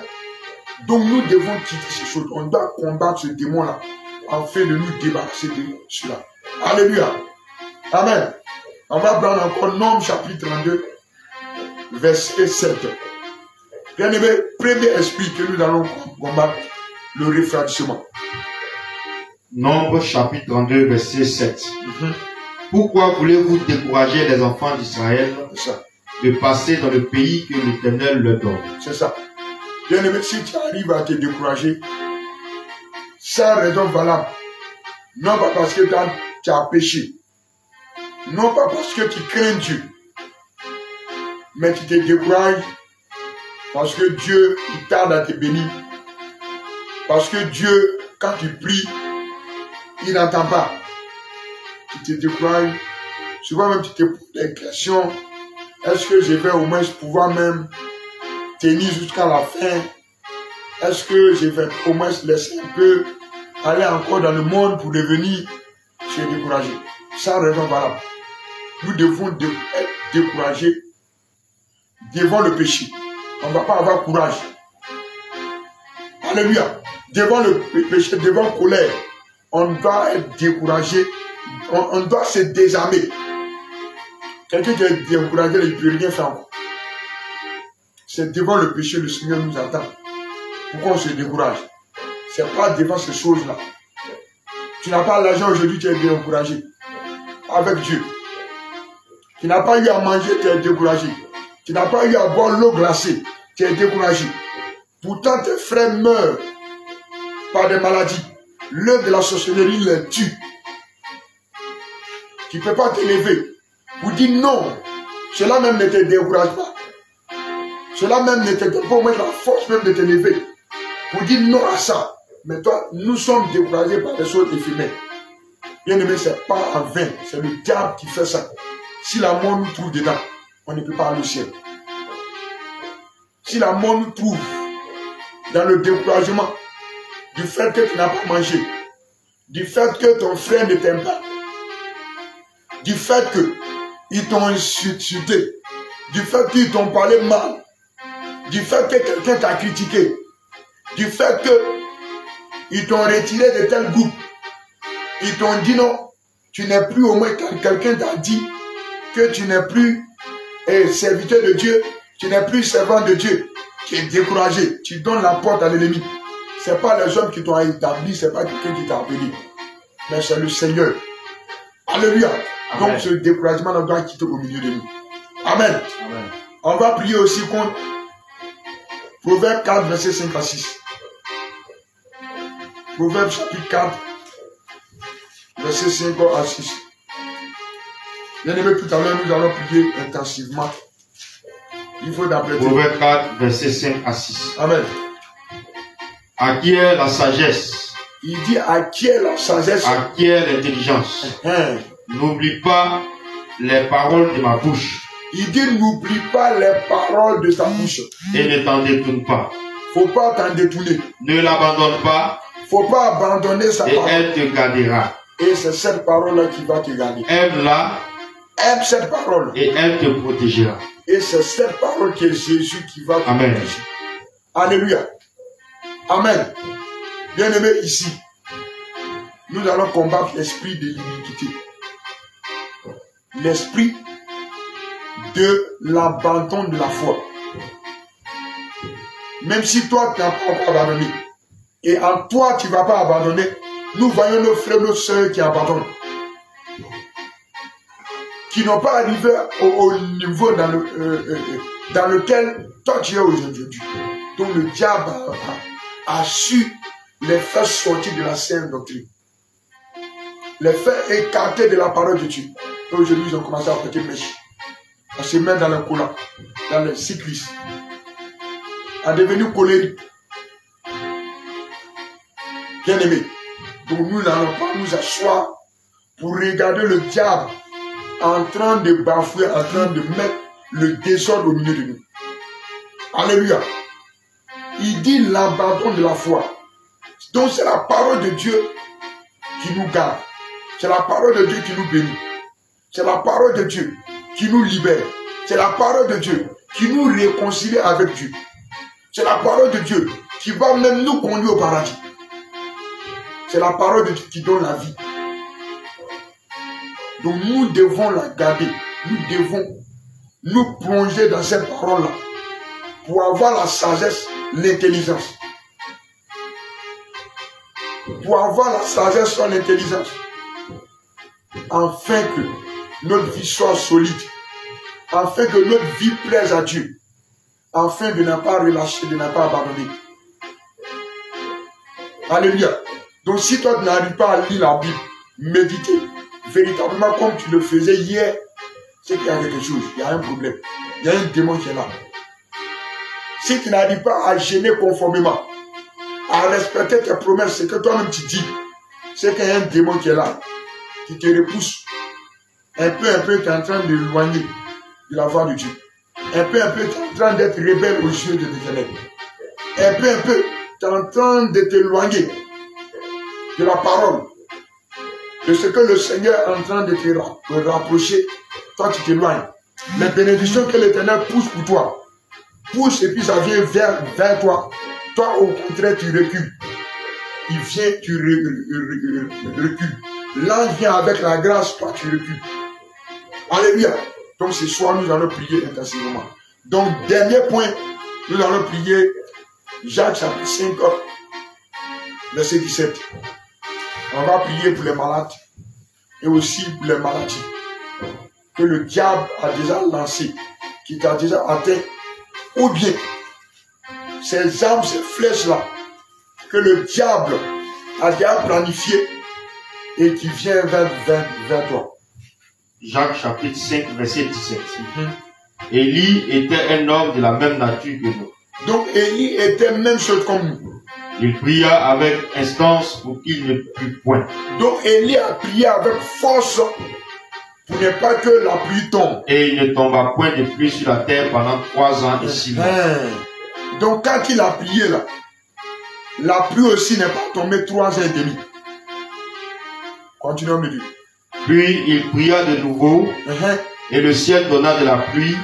Donc nous devons quitter ces choses. On doit combattre ce démon-là afin de nous débarrasser de cela. Alléluia. Amen. On va prendre encore Nombre chapitre 32, verset 7. Bien aimé, premier esprit que nous allons combattre, le refroidissement. Nombre chapitre 32, verset 7. Pourquoi voulez-vous décourager les enfants d'Israël de passer dans le pays que l'Éternel leur donne? C'est ça. Bien aimé, si tu arrives à te décourager, sans raison valable, non pas parce que tu as péché, non pas parce que tu crains Dieu, mais tu te décourages parce que Dieu, il tarde à te bénir. Parce que Dieu, quand tu pries, il n'entend pas. Tu te décourages. Souvent même tu te poses des questions. Est-ce que je vais au moins pouvoir même tenir jusqu'à la fin? Est-ce que je vais au moins laisser un peu aller encore dans le monde pour devenir? Tu es découragé. Sans raison valable. Nous devons être découragés devant le péché. On ne va pas avoir courage. Alléluia. Devant le péché, devant la colère, on doit être découragé. On doit se désarmer. Quelqu'un qui est découragé, il ne peut rien faire encore. C'est devant le péché, le Seigneur nous attend. Pourquoi on se décourage? Ce n'est pas devant ces choses-là. Tu n'as pas l'argent aujourd'hui, tu es découragé. Avec Dieu. Tu n'as pas eu à manger, tu es découragé. Tu n'as pas eu à boire l'eau glacée, tu es découragé. Pourtant, tes frères meurent par des maladies. L'œuvre de la sorcellerie les tue. Tu ne peux pas te lever pour dire non. Cela même ne te décourage pas. Cela même ne te donne pas au moins la force même de te lever pour dire non à ça. Mais toi, nous sommes découragés par des choses éphémères. Bien aimé, ce n'est pas en vain. C'est le diable qui fait ça. Si la mort nous trouve dedans, on ne peut pas aller au ciel. Si la mort nous trouve dans le découragement du fait que tu n'as pas mangé, du fait que ton frère ne t'aime pas, du fait qu'ils t'ont insulté, du fait qu'ils t'ont parlé mal, du fait que quelqu'un t'a critiqué, du fait qu'ils t'ont retiré de tel groupe, ils t'ont dit non, tu n'es plus au moins quand quelqu'un t'a dit que tu n'es plus serviteur de Dieu, tu n'es plus servant de Dieu, tu es découragé, tu donnes la porte à l'ennemi. Ce n'est pas les hommes qui t'ont établi, ce n'est pas quelqu'un qui t'a appelé, mais c'est le Seigneur. Alléluia. Amen. Donc ce découragement, on doit quitter au milieu de nous. Amen. Amen. On va prier aussi contre Proverbe 4, verset 5 à 6. Proverbe chapitre 4, verset 5 à 6. Bien aimé, tout à l'heure, nous allons prier intensivement. Il faut d'appeler. Proverbe 4, verset 5 à 6. Amen. Acquiert la sagesse. Il dit acquiert la sagesse. Acquiert l'intelligence. N'oublie pas les paroles de ma bouche. Il dit n'oublie pas les paroles de ta bouche. Et ne t'en détourne pas. Faut pas t'en détourner. Ne l'abandonne pas. Faut pas abandonner sa parole. Et elle te gardera. Et c'est cette parole-là qui va te garder. Aime-la. Aime cette parole. Et elle te protégera. Et c'est cette parole qui est Jésus qui va te protéger. Alléluia. Amen. Bien aimé, ici, nous allons combattre l'esprit de l'iniquité. L'esprit de l'abandon de la foi. Même si toi, tu n'as pas encore abandonné, et en toi, tu ne vas pas abandonner, nous voyons nos frères, nos soeurs qui abandonnent, qui n'ont pas arrivé au niveau dans lequel toi tu es aujourd'hui. Donc le diable a su les faire sortir de la saine doctrine, les faire écarter de la parole de Dieu. Et aujourd'hui, ils ont commencé à porter mèche, à se mettre dans le collant, dans le cyclisme, à devenir colérique. Bien aimé, donc nous n'allons pas nous asseoir pour regarder le diable en train de bafouer, en train de mettre le désordre au milieu de nous. Alléluia. Il dit l'abandon de la foi. Donc c'est la parole de Dieu qui nous garde. C'est la parole de Dieu qui nous bénit. C'est la parole de Dieu qui nous libère. C'est la parole de Dieu qui nous réconcilie avec Dieu. C'est la parole de Dieu qui va même nous conduire au paradis. C'est la parole de Dieu qui donne la vie. Donc nous devons la garder. Nous devons nous plonger dans cette parole-là pour avoir la sagesse, l'intelligence. Pour avoir la sagesse et l'intelligence. Afin que notre vie soit solide. Afin que notre vie plaise à Dieu. Afin de ne pas relâcher, de ne pas abandonner. Alléluia. Donc si toi tu n'arrives pas à lire la Bible, méditer, véritablement comme tu le faisais hier, c'est qu'il y a quelque chose, il y a un problème. Il y a un démon qui est là. Si tu n'arrives pas à gêner conformément, à respecter tes promesses, c'est que toi-même tu dis, c'est qu'il y a un démon qui est là, qui te repousse. Un peu, tu es en train de l'éloigner de la voix de Dieu. Un peu, tu es en train d'être rebelle aux yeux de l'Éternel. Un peu, tu es en train de t'éloigner de la parole, de ce que le Seigneur est en train de te rapprocher. Toi, tu t'éloignes. Les bénédictions que l'Éternel pousse pour toi, pousse et puis ça vient vers toi. Toi, au contraire, tu recules. Il vient, tu recules. L'ange vient avec la grâce, toi, tu recules. Alléluia. Donc, ce soir, nous allons prier intensivement. Donc, dernier point, nous allons prier Jacques chapitre 5, verset 17. On va prier pour les malades et aussi pour les maladies que le diable a déjà lancé, qui t'a déjà atteint, ou bien ces armes, ces flèches-là, que le diable a déjà planifié et qui vient vers toi. Jacques chapitre 5, verset 17. Élie était un homme de la même nature que nous. Donc Élie était même chose comme nous. Il pria avec instance pour qu'il ne plût point. Donc Élie a prié avec force pour ne pas que la pluie tombe. Et il ne tomba point de pluie sur la terre pendant 3 ans et 6 mois. Donc quand il a prié là, la pluie aussi n'est pas tombée 3 ans et demi. Continuons de dire. Puis il pria de nouveau, et le ciel donna de la pluie,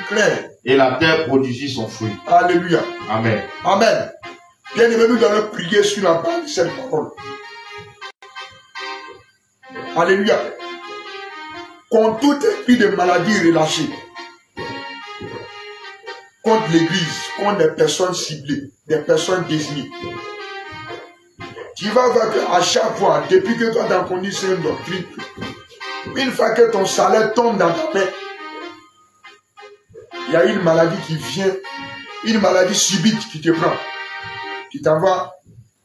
et la terre produisit son fruit. Alléluia. Amen. Amen. Bien aimé, nous allons prier sur la base de cette parole. Alléluia. Contre tout esprit de maladie relâchée, contre l'église, contre des personnes ciblées, des personnes désignées, tu vas voir qu'à chaque fois, depuis que toi tu as connu cette doctrine, une fois que ton salaire tombe dans ta main, il y a une maladie qui vient, une maladie subite qui te prend, qui t'envoie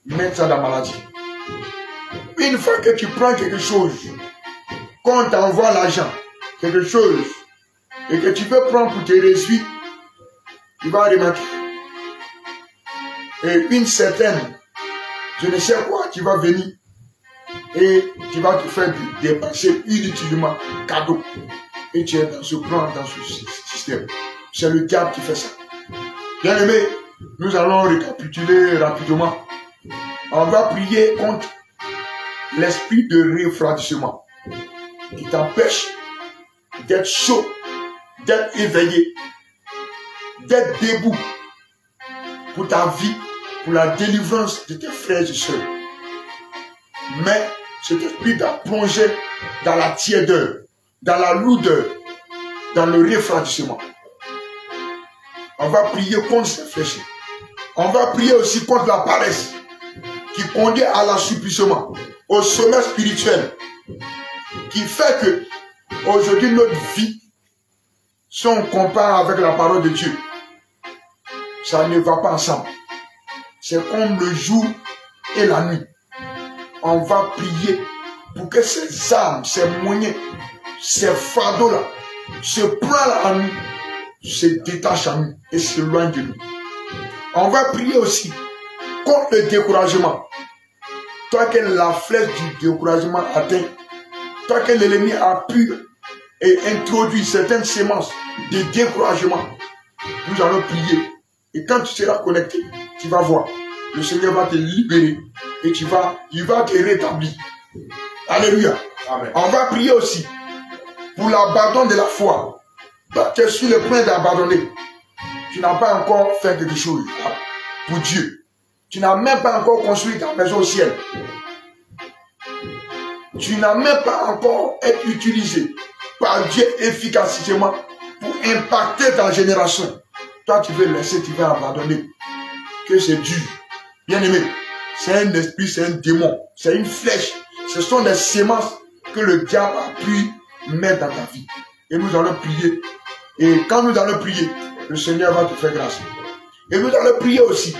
mettre ça dans la maladie. Une fois que tu prends quelque chose, qu'on t'envoie l'argent, quelque chose, et que tu veux prendre pour te réussir, tu vas remarquer. Et une certaine, je ne sais quoi, qui va venir, et tu vas te faire dépenser inutilement cadeau. Et tu es dans ce plan, dans ce système. C'est le diable qui fait ça. Bien aimé, nous allons récapituler rapidement. On va prier contre l'esprit de refroidissement qui t'empêche d'être chaud, d'être éveillé, d'être debout pour ta vie, pour la délivrance de tes frères et sœurs. Mais cet esprit t'a plongé dans la tiédeur, dans la lourdeur, dans le refroidissement. On va prier contre ces flèches. On va prier aussi contre la paresse qui conduit à l'assouplissement, au sommet spirituel, qui fait que aujourd'hui notre vie, si on compare avec la parole de Dieu, ça ne va pas ensemble. C'est comme le jour et la nuit. On va prier pour que ces âmes, ces moyens, ces fardeaux-là, ce plan-là en nous, se détachent en nous et s'éloignent de nous. On va prier aussi contre le découragement. Toi que la flèche du découragement atteint, toi que l'ennemi a pu et introduit certaines sémences de découragement, nous allons prier. Et quand tu seras connecté, tu vas voir. Le Seigneur va te libérer et il va te rétablir. Alléluia. Amen. On va prier aussi pour l'abandon de la foi. Tu es sur le point d'abandonner. Tu n'as pas encore fait quelque chose pour Dieu. Tu n'as même pas encore construit ta maison au ciel. Tu n'as même pas encore été utilisé par Dieu efficacement pour impacter ta génération. Toi, tu veux laisser, tu veux abandonner. Que c'est dur. Bien aimé, c'est un esprit, c'est un démon, c'est une flèche. Ce sont des sémences que le diable a pu mettre dans ta vie. Et nous allons prier. Et quand nous allons prier, le Seigneur va te faire grâce. Et nous allons prier aussi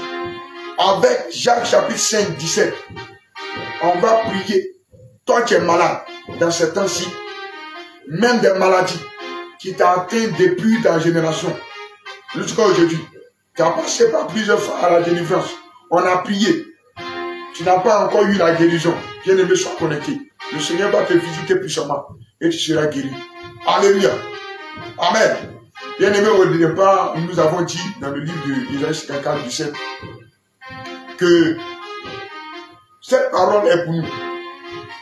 avec Jacques chapitre 5, 17. On va prier. Toi qui es malade dans ces temps-ci, même des maladies qui t'ont atteint depuis ta génération, jusqu'à aujourd'hui, tu as passé par plusieurs fois à la délivrance. On a prié. Tu n'as pas encore eu la guérison. Bien-aimé, sois connecté. Le Seigneur va te visiter puissamment et tu seras guéri. Alléluia. Amen. Bien-aimé, au départ, nous avons dit dans le livre d'Isaïe 54, 17 que cette parole est pour nous.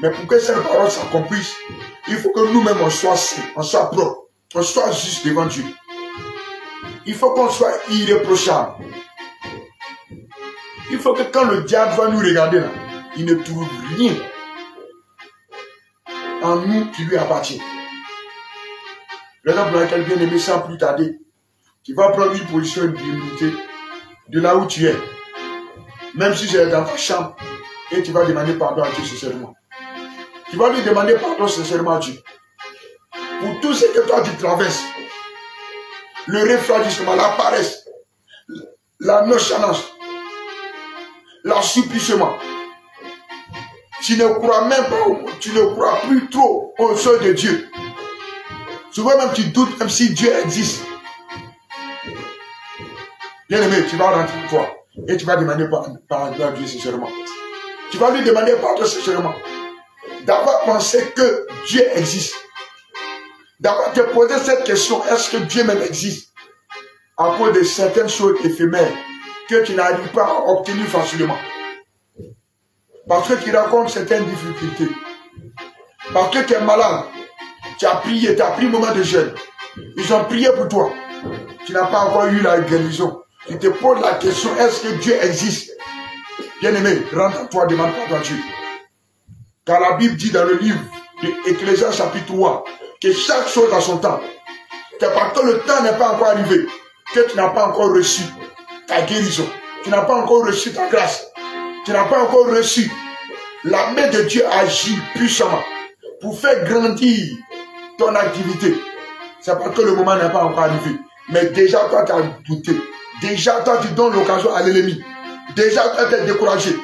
Mais pour que cette parole s'accomplisse, il faut que nous-mêmes on soit saints, on soit propres, on soit juste devant Dieu. Il faut qu'on soit irréprochable. Il faut que quand le diable va nous regarder là, il ne trouve rien en nous qui lui appartient. Raison pour laquelle, bien aimé, sans plus tarder, tu vas prendre une position d'humilité de là où tu es. Même si c'est dans ta chambre, et tu vas demander pardon à Dieu sincèrement. Tu vas lui demander pardon sincèrement à Dieu. Pour tout ce que toi tu traverses. Le refroidissement, la paresse, la nonchalance, l'assouplissement. Tu ne crois même pas, tu ne crois plus trop au seul de Dieu. Souvent même tu doutes même si Dieu existe. Bien aimé, tu vas rentrer en toi et tu vas demander pardon à Dieu sincèrement. Tu vas lui demander pardon sincèrement. D'avoir pensé que Dieu existe. D'avoir te posé cette question, est-ce que Dieu même existe? À cause de certaines choses éphémères que tu n'arrives pas à obtenir facilement. Parce que tu rencontres certaines difficultés. Parce que tu es malade. Tu as prié, tu as pris un moment de jeûne. Ils ont prié pour toi. Tu n'as pas encore eu la guérison. Tu te poses la question, est-ce que Dieu existe? Bien-aimé, rentre en toi, demande pardon à Dieu. Car la Bible dit dans le livre d'Ecclésiaste chapitre 3 que chaque chose a son temps. C'est parce que le temps n'est pas encore arrivé que tu n'as pas encore reçu ta guérison. Tu n'as pas encore reçu ta grâce. Tu n'as pas encore reçu. La main de Dieu agit puissamment pour faire grandir ton activité. C'est parce que le moment n'est pas encore arrivé. Mais déjà toi tu as douté. Déjà toi tu donnes l'occasion à l'ennemi. Déjà toi tu es découragé.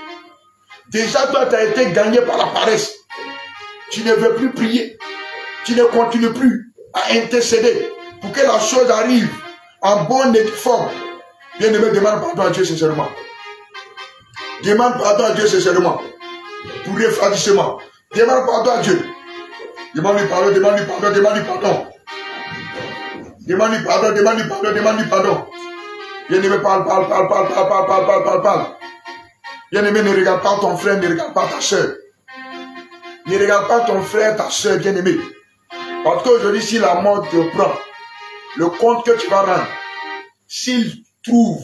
Déjà toi tu as été gagné par la paresse. Tu ne veux plus prier. Tu ne continues plus à intercéder pour que la chose arrive en bonne forme. Bien-aimé, demande pardon à Dieu sincèrement. Demande pardon à Dieu sincèrement. Pour refroidissement. Demande pardon à Dieu. Demande-lui pardon, demande-lui pardon, demande-lui pardon. Demande-lui pardon, demande-lui pardon, demande-lui pardon. Bien-aimé, parle. Bien-aimé, ne regarde pas ton frère, ne regarde pas ta soeur. Ne regarde pas ton frère, ta soeur, bien-aimé. Parce qu'aujourd'hui, si la mort te prend, le compte que tu vas rendre, s'il trouve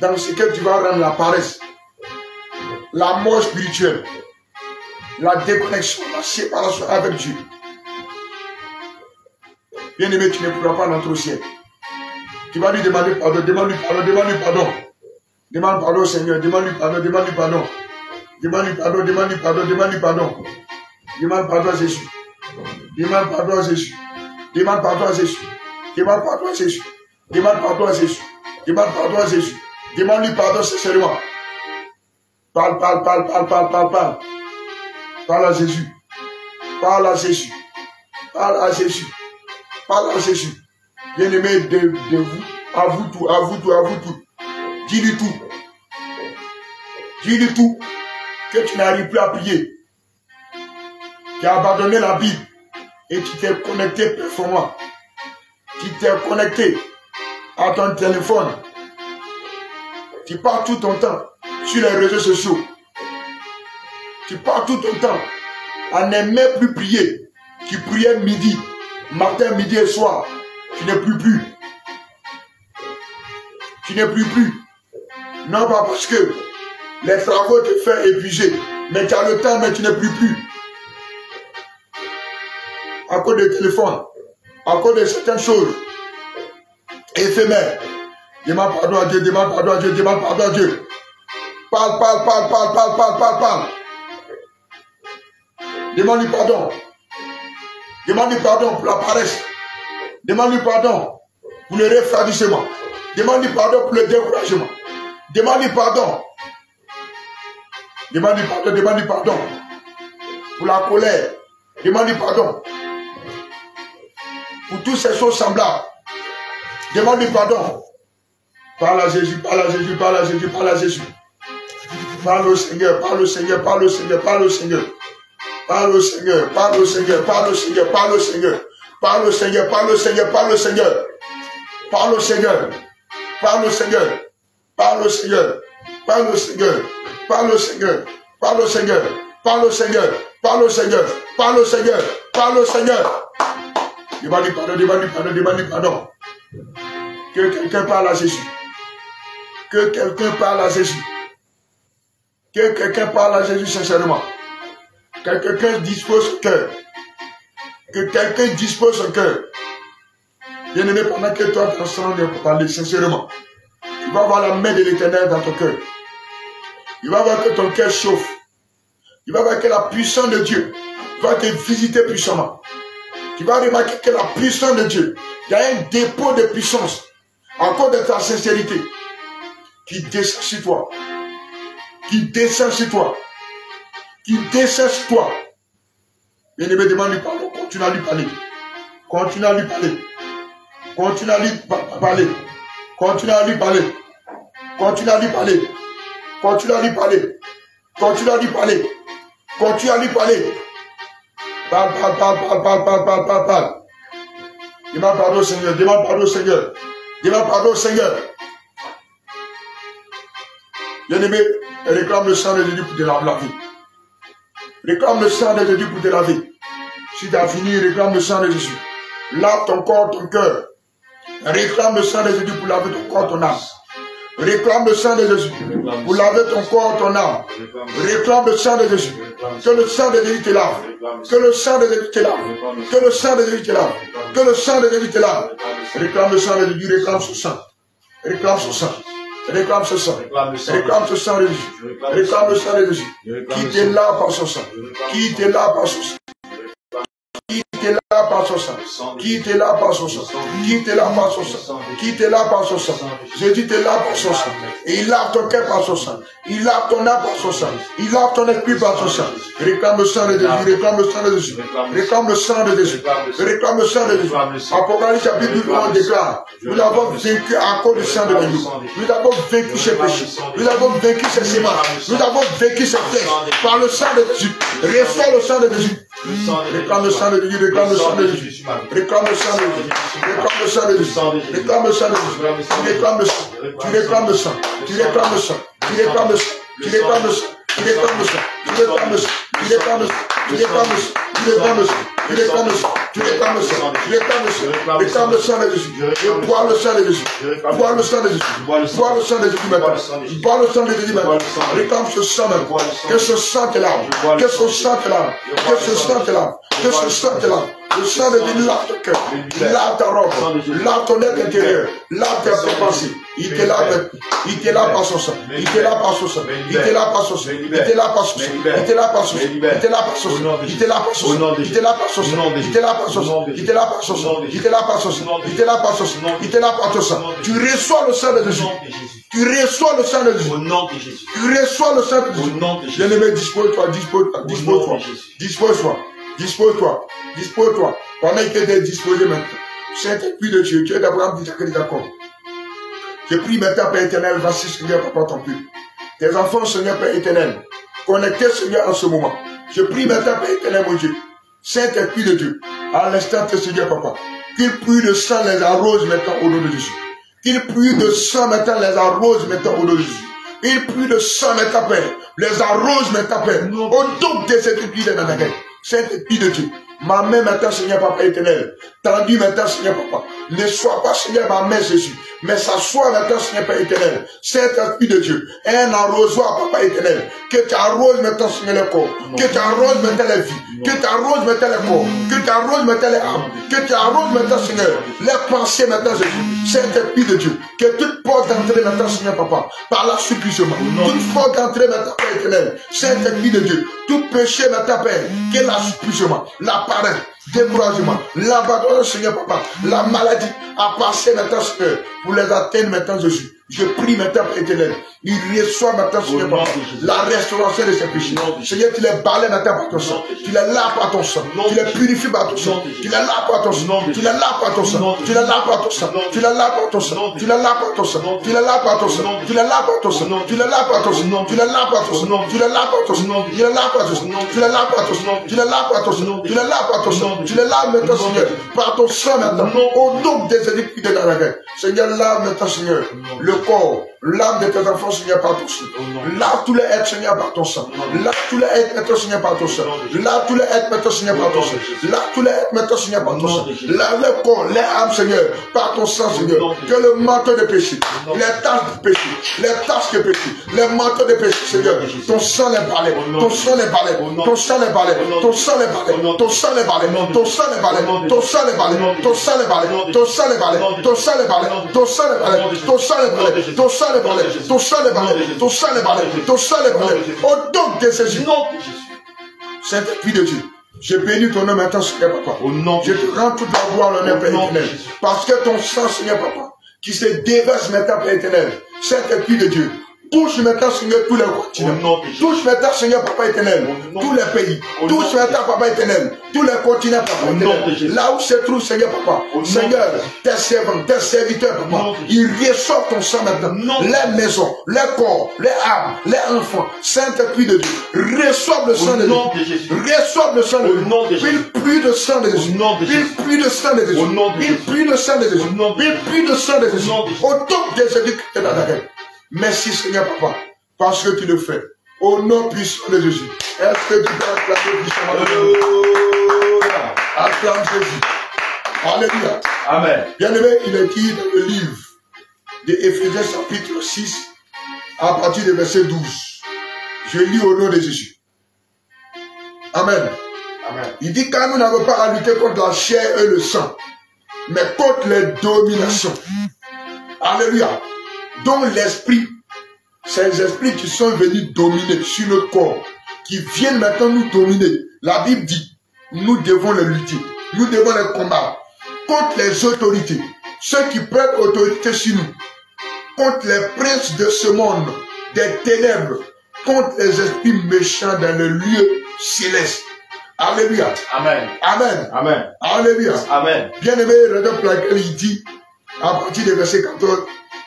dans ce que tu vas rendre la paresse, la mort spirituelle, la déconnexion, la séparation avec Dieu, bien-aimé, tu ne pourras pas rentrer au ciel. Tu vas lui demander pardon, demande-lui pardon, demande-lui pardon. Demande pardon au Seigneur, demande-lui pardon, demande-lui pardon. Demande-lui pardon, demande-lui pardon, demande-lui pardon. Demande pardon à Jésus. Demande pardon à Jésus. Demande pardon à Jésus. Demande pardon à Jésus. Demande pardon à Jésus. Demande pardon à Jésus. Demande-lui pardon sincèrement. Parle. Parle à Jésus. Parle à Jésus. Parle à Jésus. Parle à Jésus. Bien-aimé de vous, à vous tout. Dis-lui tout. Dis-lui tout. Que tu n'arrives plus à prier. Tu as abandonné la Bible. et tu t'es connecté performant. Tu t'es connecté à ton téléphone. Tu passes tout ton temps sur les réseaux sociaux. Tu passes tout ton temps à ne même plus prier. Tu priais midi, matin, midi et soir. Tu n'es plus. Tu n'es plus. Non pas parce que les travaux te font épuiser. Mais tu as le temps, mais tu n'es plus. À cause des téléphones, à cause de certaines choses éphémères. Demande pardon à Dieu, demande pardon à Dieu, demande pardon à Dieu. Parle. Demande-lui pardon. Demande-lui pardon pour la paresse. Demande-lui pardon pour le refroidissement. Demande-lui pardon pour le découragement. Demande-lui pardon. Demande-lui pardon pour la colère. Demande-lui pardon pour toutes ces choses semblables. Demande-lui pardon. Parle à Jésus, parle à Jésus, parle à Jésus, parle à Jésus. Parle au Seigneur, parle au Seigneur, parle au Seigneur, parle au Seigneur. Parle au Seigneur, parle au Seigneur, parle au Seigneur, parle au Seigneur. Parle au Seigneur, parle au Seigneur, parle au Seigneur. Parle au Seigneur. Parle au Seigneur. Parle au Seigneur. Parle au Seigneur. Parle au Seigneur. Parle au Seigneur. Parle au Seigneur. Parle au Seigneur. Parle au Seigneur. Parle au Seigneur. Demande-lui pardon, demande-lui pardon, demande-lui pardon. Que quelqu'un parle à Jésus. Que quelqu'un parle à Jésus. Que quelqu'un parle à Jésus sincèrement. Que quelqu'un dispose son cœur. Que quelqu'un dispose son cœur. Bien-aimé, pendant que toi tu es en train de parler sincèrement, tu vas voir la main de l'Éternel dans ton cœur. Tu vas voir que ton cœur chauffe. Tu vas voir que la puissance de Dieu va te visiter puissamment. Tu vas remarquer que la puissance de Dieu, il y a un dépôt de puissance à cause de ta sincérité qui descend sur toi. Qui descend sur toi. Qui descend sur toi. Bien-aimé, demande-lui pardon. Continue à lui parler. Continue à lui parler. Continue à lui parler. Continue à lui parler. Continue à lui parler. Continue à lui parler. Continue à lui parler. Continue à lui parler. Parle. Demande pardon au Seigneur. Demande pardon au Seigneur. Demande pardon au Seigneur. Bien-aimé, réclame le sang de Jésus pour te laver la vie. Réclame le sang de Jésus pour te laver. Si tu as fini, réclame le sang de Jésus. Lave ton corps, ton cœur. Réclame le sang de Jésus pour laver ton corps, ton âme. Réclame le sang de Jésus pour laver ton corps, ton âme. Réclame le sang de Jésus. Que le sang de Jésus te lave. Que le sang de Jésus te lave. Que le sang de Jésus te lave. Que le sang de Jésus te lave. Réclame le sang de Jésus. Réclame ce sang. Réclame ce sang. Réclame ce sang. Réclame ce sang de Jésus. Réclame le sang de Jésus. Qui te lave par son sang. Qui te lave par son sang. Qui te lave par son sang. Qui te lave par son sang. Qui te lave par son sang. Qui te lave par son sang. Jésus te lave par son sang. Et il lave ton cœur par son sang. Il lave ton âme par son sang. Il lave ton esprit par son sang. Réclame le sang de Jésus. Réclame le sang de Jésus. Réclame le sang de Jésus. Réclame le sang de Jésus. Apocalypse chapitre 12, on déclare. Nous avons vaincu à cause du sang de Jésus. Nous avons vaincu ces péchés. Nous avons vaincu ces sémances. Nous avons vaincu ces flèches. Par le sang de Jésus. Reçois le sang de Jésus. Réclame le sang de Jésus. Réclame le sang de Jésus. Réclame le sang de Jésus. Réclame le sang de Jésus. Réclame le sang de Jésus. Tu réclames le sang. Tu réclames le sang. Tu réclames le sang. Tu réclames le sang. Tu réclames le sang. Tu réclames le sang. Tu réclames le sang. Tu réclames le sang. Tu réclames le sang. Tu réclames le sang. Tu réclames le sang. Tu réclames le sang. Tu réclames le sang. Réclame le sang de Jésus. Et bois le sang de Jésus. Bois le sang de Jésus. Bois le sang de Jésus maintenant. Bois le sang de Jésus maintenant. Réclame ce sang maintenant. Que ce sang te lave. Que ce sang te lave. Que ce sang te lave. Que ce sang te lave. Le sang de Dieu lave ton cœur, lave ta robe, lave ton être intérieur, lave tes pensées. Il te lave par son sang. Il te lave par son sang. Il te lave par son sang. Il te lave par son sang. Il te lave par son sang. Il te lave par son sang. Il te lave par son sang. Il te lave par son sang. Il te lave par son sang. Il te lave par son sang. Il te lave par son sang. Il te lave par son sang. Il te lave par ton sang. Tu reçois le sang de Jésus. Tu reçois le sang de Jésus. Au nom de Jésus. Tu reçois le sang de Jésus. Au nom de Jésus. Bien-aimé, dispose-toi, dispose-toi, dispose-toi. Dispose-toi. Dispose-toi, dispose-toi. Pendant que tu es disposé maintenant, Saint-Esprit de Dieu, tu es d'Abraham, d'accord. Je prie maintenant, Père éternel, voici Seigneur, papa ton peuple. Tes enfants, Seigneur, Père éternel, connectés, Seigneur, en ce moment. Je prie maintenant, Père éternel, mon Dieu, Saint-Esprit de Dieu, À l'instant, Seigneur Papa. Qu'il pluie de sang les arrose maintenant au nom de Jésus. Qu'il pluie de sang maintenant les arrose maintenant au nom de Jésus. Il pluie de sang maintenant, Père. Les arrose maintenant, Père. Au nom de cette pluie de Nanagai. Cette pluie de Dieu. Ma main maintenant, Seigneur Papa éternel. Tendue maintenant, Seigneur Papa. Ne sois pas, Seigneur, ma main, Jésus. Mais s'assois maintenant, Seigneur Père éternel. Cet esprit de Dieu. Un arrosoir, Papa éternel. Que tu arroses maintenant, Seigneur, le corps. Que tu arroses maintenant la vie. Que tu arroses maintenant le corps. Que tu arroses maintenant les âmes. Que tu arroses maintenant, Seigneur, les pensées maintenant, Jésus. Cet esprit de Dieu. Que toute porte d'entrée maintenant, Seigneur Papa. Par l'assouplissement. Toute porte d'entrée maintenant, Père éternel. Cet esprit de Dieu. Tout péché maintenant, Père. Que l'assouplissement. La paresse. Découragement, l'abandon, Seigneur Papa, la maladie a passé maintenant, Seigneur, pour les atteindre maintenant, Jésus. Je prie maintenant, Père éternel. Il reçoit maintenant, Seigneur Papa, la restauration de ses péchés. Seigneur, tu les balais maintenant par ton sang. Tu les laves par ton sang. Tu les purifies par ton sang. Tu les laves par ton sang. Tu les laves par ton sang. Tu les laves par ton sang. Tu les laves par ton sang. Tu les laves par ton sang. Tu les laves par ton sang. Tu les laves par ton sang. Tu les laves par ton sang. Tu les laves par ton sang. Tu les laves par ton sang. Tu les laves par ton sang. Tu les laves par ton sang. Tu les laves par ton sang. Tu les laves par ton sang. Tu les laves maintenant, Seigneur, par ton sang maintenant. Au nom des édifices de la guerre. Seigneur, lave maintenant, Seigneur, le corps, l'âme de tes enfants, Seigneur, par ton sang. Lave tous les êtres, Seigneur, par ton sang. Lave tous les êtres maintenant, Seigneur, par ton sang. Lave tous les êtres maintenant, Seigneur, par ton sang. Lave tous les êtres maintenant, Seigneur, par ton sang. Lave le corps, les âmes, Seigneur, par ton sang, Seigneur. Que le manteau de péché, les taches de péché, les taches de péché, les manteaux de péché, Seigneur, ton sang les balais, ton sang les balais, ton sang les balais, ton sang les balais, ton sang les balais, ton sang les balais, ton sang les balais, ton sang les balais, ton sang les balais, ton sang les balais, ton sang les balais, ton sang les balais, ton sang les balais, ton sang les balais, ton sang les balais, ton sang les balais, au nom de Jésus. Saint Esprit de Dieu, je bénis ton nom maintenant, Seigneur Papa. Je te rends toute la gloire, l'honneur, Père éternel. Parce que ton sang, Seigneur Papa, qui se déverse maintenant, Père éternel, Saint Esprit de Dieu, touche maintenant, Seigneur, tous les continents. Touche maintenant, Seigneur, Papa éternel, tous les pays. Touche maintenant, Papa éternel, tous les continents, Papa éternel. Là où se trouve, Seigneur, Papa. Seigneur, tes servants, tes serviteurs, Papa, ils reçoivent ton sang maintenant. Les maisons, les corps, les âmes, les enfants, Saint-Esprit de Dieu, reçoivent le sang de Jésus. Reçoivent le sang de Jésus. Il plie de sang de Jésus. Il plie de sang de Jésus. Il plie de sang de Jésus. Il plie de sang de Jésus. Au top de Jésus qui est dans la gueule. Merci Seigneur Papa, parce que tu le fais. Au nom puissant de Jésus. Est-ce que tu peux acclamer puissamment de Jésus? Acclame Jésus. Alléluia. Amen. Bien-aimé, il est dit dans le livre de Éphésiens chapitre 6, à partir du verset 12. Je lis au nom de Jésus. Amen. Amen. Il dit, car nous n'avons pas à lutter contre la chair et le sang, mais contre les dominations. Alléluia. Dont l'esprit, ces esprits qui sont venus dominer sur notre corps, qui viennent maintenant nous dominer. La Bible dit, nous devons les lutter, nous devons les combattre contre les autorités, ceux qui prennent autorité sur nous, contre les princes de ce monde, des ténèbres, contre les esprits méchants dans le lieu céleste. Alléluia. Amen. Amen. Amen. Alléluia. Amen. Bien-aimé, raison pour laquelle il dit, à partir du verset 14,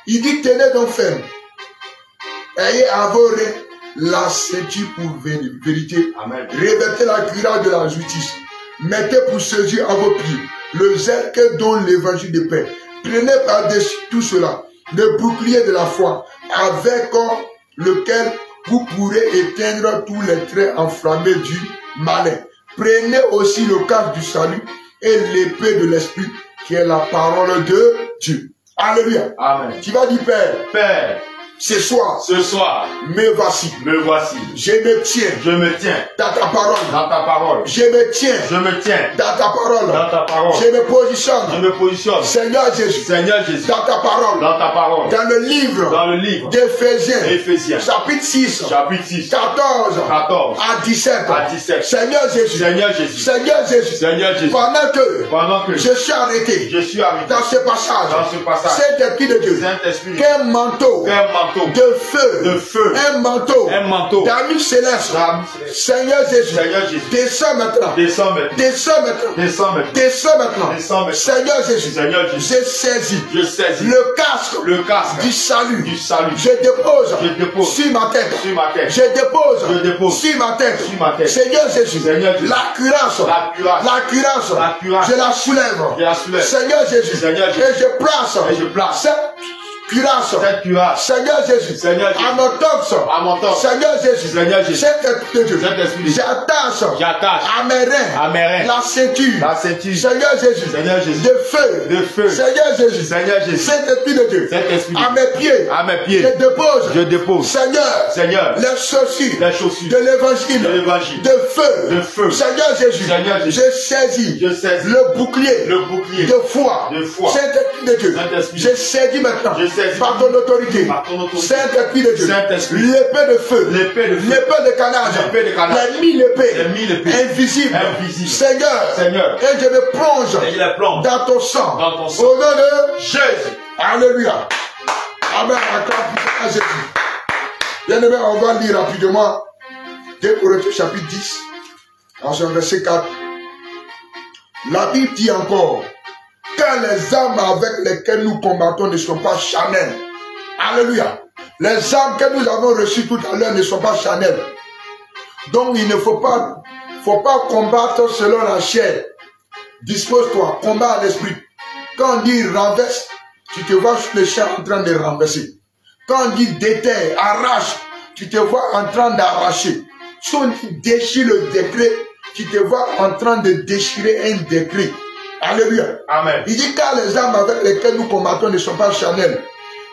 il dit, tenez donc ferme. Ayez à vos reins la ceinture pour vérité. Amen. Revêtez la cuirasse de la justice. Mettez pour saisir à vos pieds le zèle que donne l'évangile de paix. Prenez par-dessus tout cela le bouclier de la foi, avec lequel vous pourrez éteindre tous les traits enflammés du malin. Prenez aussi le casque du salut et l'épée de l'esprit, qui est la parole de Dieu. Alléluia. Amen. Tu vas dire, Père. Père. Ce soir, me voici. Je me tiens dans ta parole. Je me tiens dans ta parole. Je me positionne. Seigneur Jésus. Dans ta parole. Dans le livre d'Éphésiens. Chapitre 6. 14 à 17. Seigneur Jésus. Pendant que je suis arrêté dans ce passage. Saint-Esprit de Dieu. Quel manteau manteau de feu, un manteau d'amis célestes. Seigneur Jésus, descends maintenant. Seigneur Jésus, j'ai saisi le casque du salut. Je dépose sur ma tête. Je dépose sur ma tête. Seigneur Jésus, la cuirasse, je la soulève. Seigneur Jésus, et je place cette cuirasse, Seigneur Jésus, à mon torse, Seigneur Jésus, cet esprit de Dieu, j'attache à mes reins la ceinture, Seigneur Jésus, de feu, Seigneur Jésus, cet esprit de Dieu, à mes pieds, je dépose, Seigneur, les chaussures de l'évangile, de feu, Seigneur Jésus, je saisis le bouclier de foi, cet esprit de Dieu, je saisis maintenant par ton autorité, Saint-Esprit de Dieu, l'épée de feu, l'épée de canage, les 1000 épées invisibles, Seigneur, et je me plonge dans ton sang, au nom de Jésus. Alléluia. Amen. À Jésus. Bien aimé, on va lire rapidement 2 Corinthiens chapitre 10, en son verset 4. La Bible dit encore: car les armes avec lesquelles nous combattons ne sont pas charnelles. Alléluia. Les armes que nous avons reçues tout à l'heure ne sont pas charnelles. Donc il ne faut pas combattre selon la chair. Dispose-toi, combat à l'esprit. Quand on dit renverse, tu te vois sur le champ en train de renverser. Quand on dit déterre, arrache, tu te vois en train d'arracher. Si on dit déchire le décret, tu te vois en train de déchirer un décret. Alléluia. Amen. Il dit car les armes avec lesquelles nous combattons ne sont pas charnelles,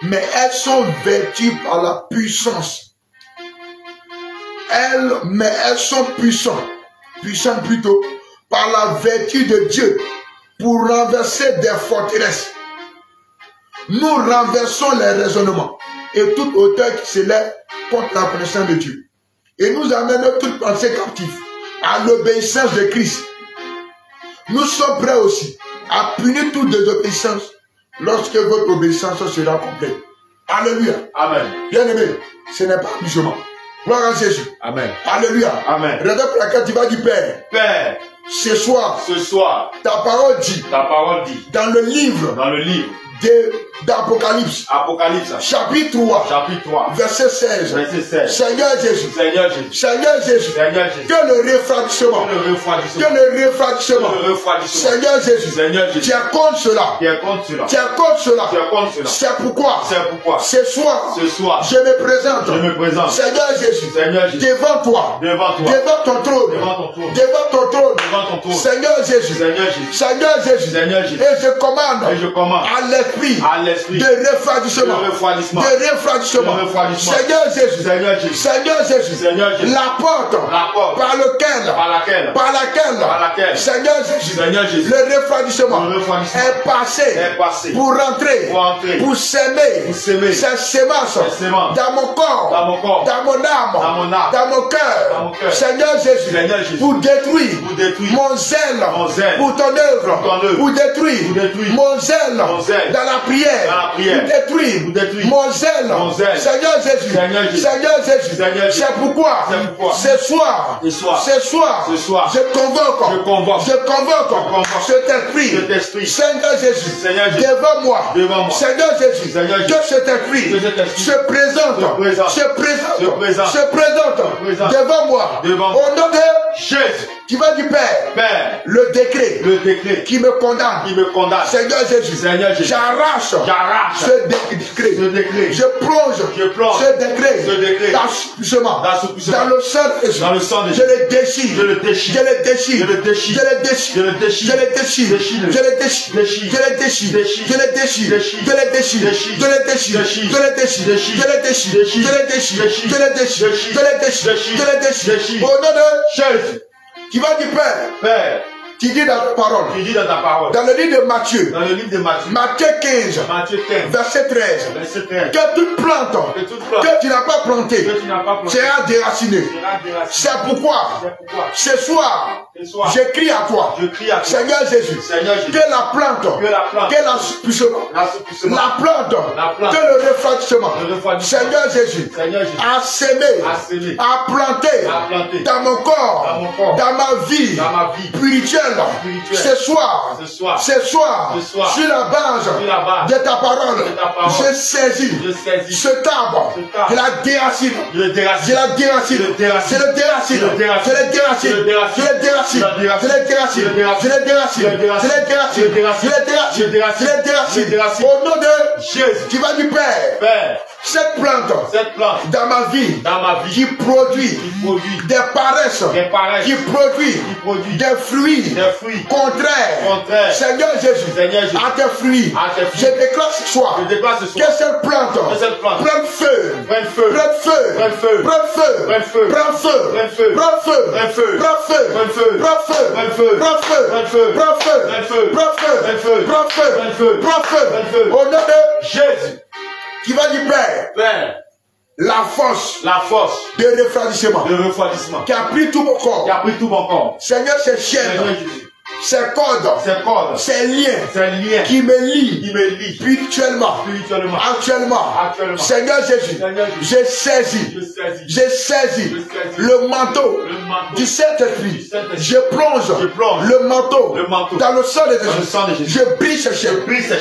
mais elles sont vêtues par la puissance. Mais elles sont puissantes plutôt, par la vertu de Dieu, pour renverser des forteresses. Nous renversons les raisonnements et toute hauteur qui s'élève contre la connaissance de Dieu. Et nous amenons toute pensée captive à l'obéissance de Christ. Nous sommes prêts aussi à punir toute désobéissance lorsque votre obéissance sera complète. Alléluia. Amen. Bien aimé, ce n'est pas amusement. Gloire à Jésus. Amen. Alléluia. Amen. Regarde pour laquelle tu vas dire Père. Ce soir, ta parole dit, dans le livre d'Apocalypse, chapitre 3, verset 16. Seigneur Jésus, que le refroidissement, Seigneur Jésus, tiens compte cela, c'est pourquoi, ce soir, je me présente, Seigneur Jésus, devant toi, devant ton trône, Seigneur Jésus, et je commande à l'esprit de refroidissement, Seigneur Jésus, la porte par laquelle, Seigneur Jésus, le refroidissement est passé pour rentrer, pour s'aimer cette sémence dans mon corps, dans mon âme, dans mon cœur, Seigneur Jésus, pour détruire mon zèle pour ton œuvre, pour détruire mon zèle dans la prière, pour détruire mon zèle, Seigneur Jésus, c'est pourquoi ce soir, je convoque cet esprit, Seigneur Jésus, devant moi, Seigneur Jésus, que cet esprit se présente devant moi, au nom de Jésus. Tu vas dire Père, le décret qui me condamne, Seigneur Jésus, j'arrache ce décret, je plonge ce décret d'assouplissement dans le sang de Jésus, je le déchire, au nom de Jésus. Qui va dire Père, Tu dis dans ta parole. Tu dis dans ta parole. Dans le livre de Matthieu. Dans le livre de Matthieu. Matthieu 15. Matthieu 15. Verset 13. Verset 13. Que toute plante. Que tu n'as pas planté. Sera déracinée. C'est pourquoi. Ce soir. Je crie à toi. Seigneur Jésus. Que la plante. Que l'assouplissement. La plante. Que le refroidissement. Seigneur Jésus. A sémé. A planté. Dans mon corps. Dans ma vie. Spirituelle. Ce soir. Sur la base de ta parole. Je saisis ce arbre. Je la déracine. Je la déracine. Je le déracine. Je le déracine. Je le déracine. Je le déracine. Je le déracine. Je le déracine. Je le déracine. Je le déracine. Au nom de Jésus. Qui va du Père. Cette plante dans ma vie qui produit des paresses, qui produit des fruits contraires. Seigneur Jésus, à tes fruits, je déclare ce soir que cette plante prenne feu, prenne feu, prenne feu, prenne feu, prenne feu, prenne feu, prenne feu, prenne feu, prenne feu, prenne feu, prenne feu, prenne feu, prenne feu, prenne feu, prenne feu, au nom de Jésus. Qui va du Père. La force de refroidissement. Qui a pris tout mon corps. Seigneur, ces chaînes. Ces cordes, ces liens qui me lient spirituellement, actuellement. Seigneur Jésus, j'ai saisi le manteau du Saint-Esprit. Je plonge le manteau dans le sang de Jésus. Je brise ce chien. Je brise ce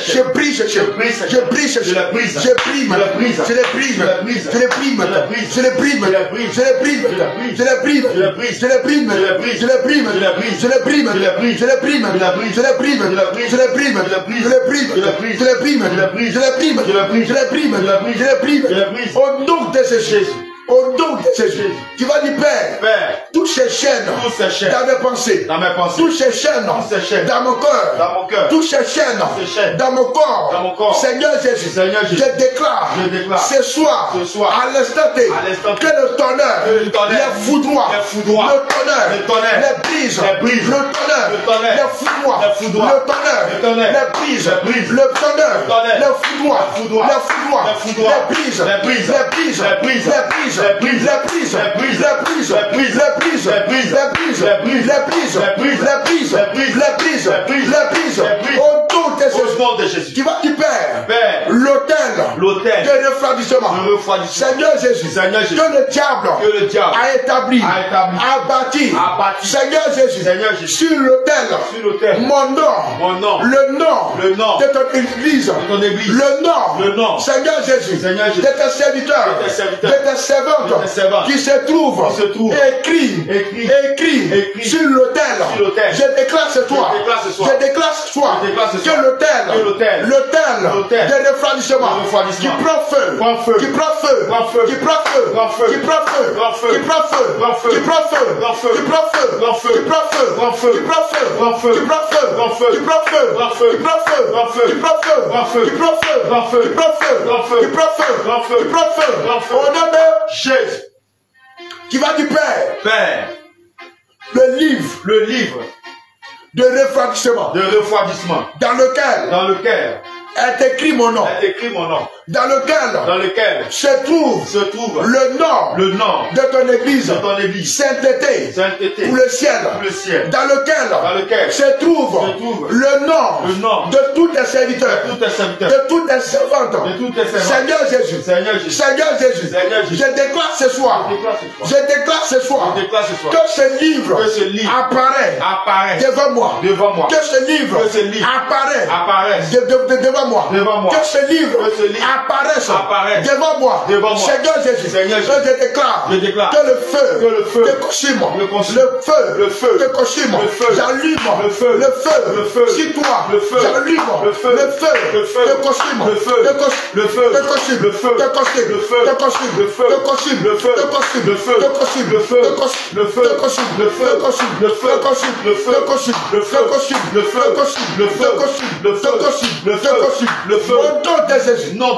chien. Je brise ce chien. Je brime. Je le brime. Je le brime. Je le brime. Je le brime. Je le brime. Je le brime. Je le brime. Je le brime. Je le brime. Je le brime, je le brime, je le brime, je le brime, je le brime, je le brime, je le brime, je le brime, je le brime, je le brime, je le brime, au nom de Jésus. Au nom de Jésus, qui va du Père, toutes ces chaînes dans mes pensées, toutes ces chaînes dans mon cœur, toutes ces chaînes dans mon corps, Seigneur Jésus, je déclare ce soir, à l'instant T, que le tonnerre, les foudroies, le tonnerre, les brises, le tonnerre, les foudroies, le tonnerre, les brises, le tonnerre, les foudroies, les brises, les brises, au nom de Jésus, qui va du Père, l'autel de refroidissement. Seigneur Jésus, que le diable a établi, a bâti, Seigneur Jésus, sur l'autel, mon nom, le nom de ton église, le nom, Seigneur Jésus, de tes serviteurs, de tes servantes, qui se trouvent écrit sur l'autel. Je déclare ce soir, que l'autel de refroidissement qui prend feu, qui prend feu, qui prend feu, qui prend feu, qui prend feu, qui prend feu, qui prend feu, qui prend feu, qui prend feu, qui prend feu, qui prend feu, qui prend feu, qui prend feu, qui prend feu, qui prend feu, qui prend feu, qui prend feu, au nom de Jésus, qui va du Père, le livre de refroidissement, dans lequel est écrit mon nom, dans lequel se trouve le nom de ton église, sainteté pour le ciel, dans lequel se trouve le nom de tous tes serviteurs, de toutes tes servantes. Seigneur Jésus, je déclare ce soir, que ce livre apparaît devant moi, que ce livre apparaît devant moi, que ce livre apparaisse devant moi. Seigneur Jésus, je déclare que le feu te consume, le feu te consume, j'allume le feu sur toi, j'allume le feu te consume, le feu te consume, le feu te consume, le feu te consume, le feu te consume, le feu te consume, le feu te consume, le feu te consume, le feu te consume, le feu te consume, le feu te consume, le feu te consume, le feu te consume, le feu te consume, le feu te consume, le feu te consume, le feu te consume, le feu, au nom de Jésus,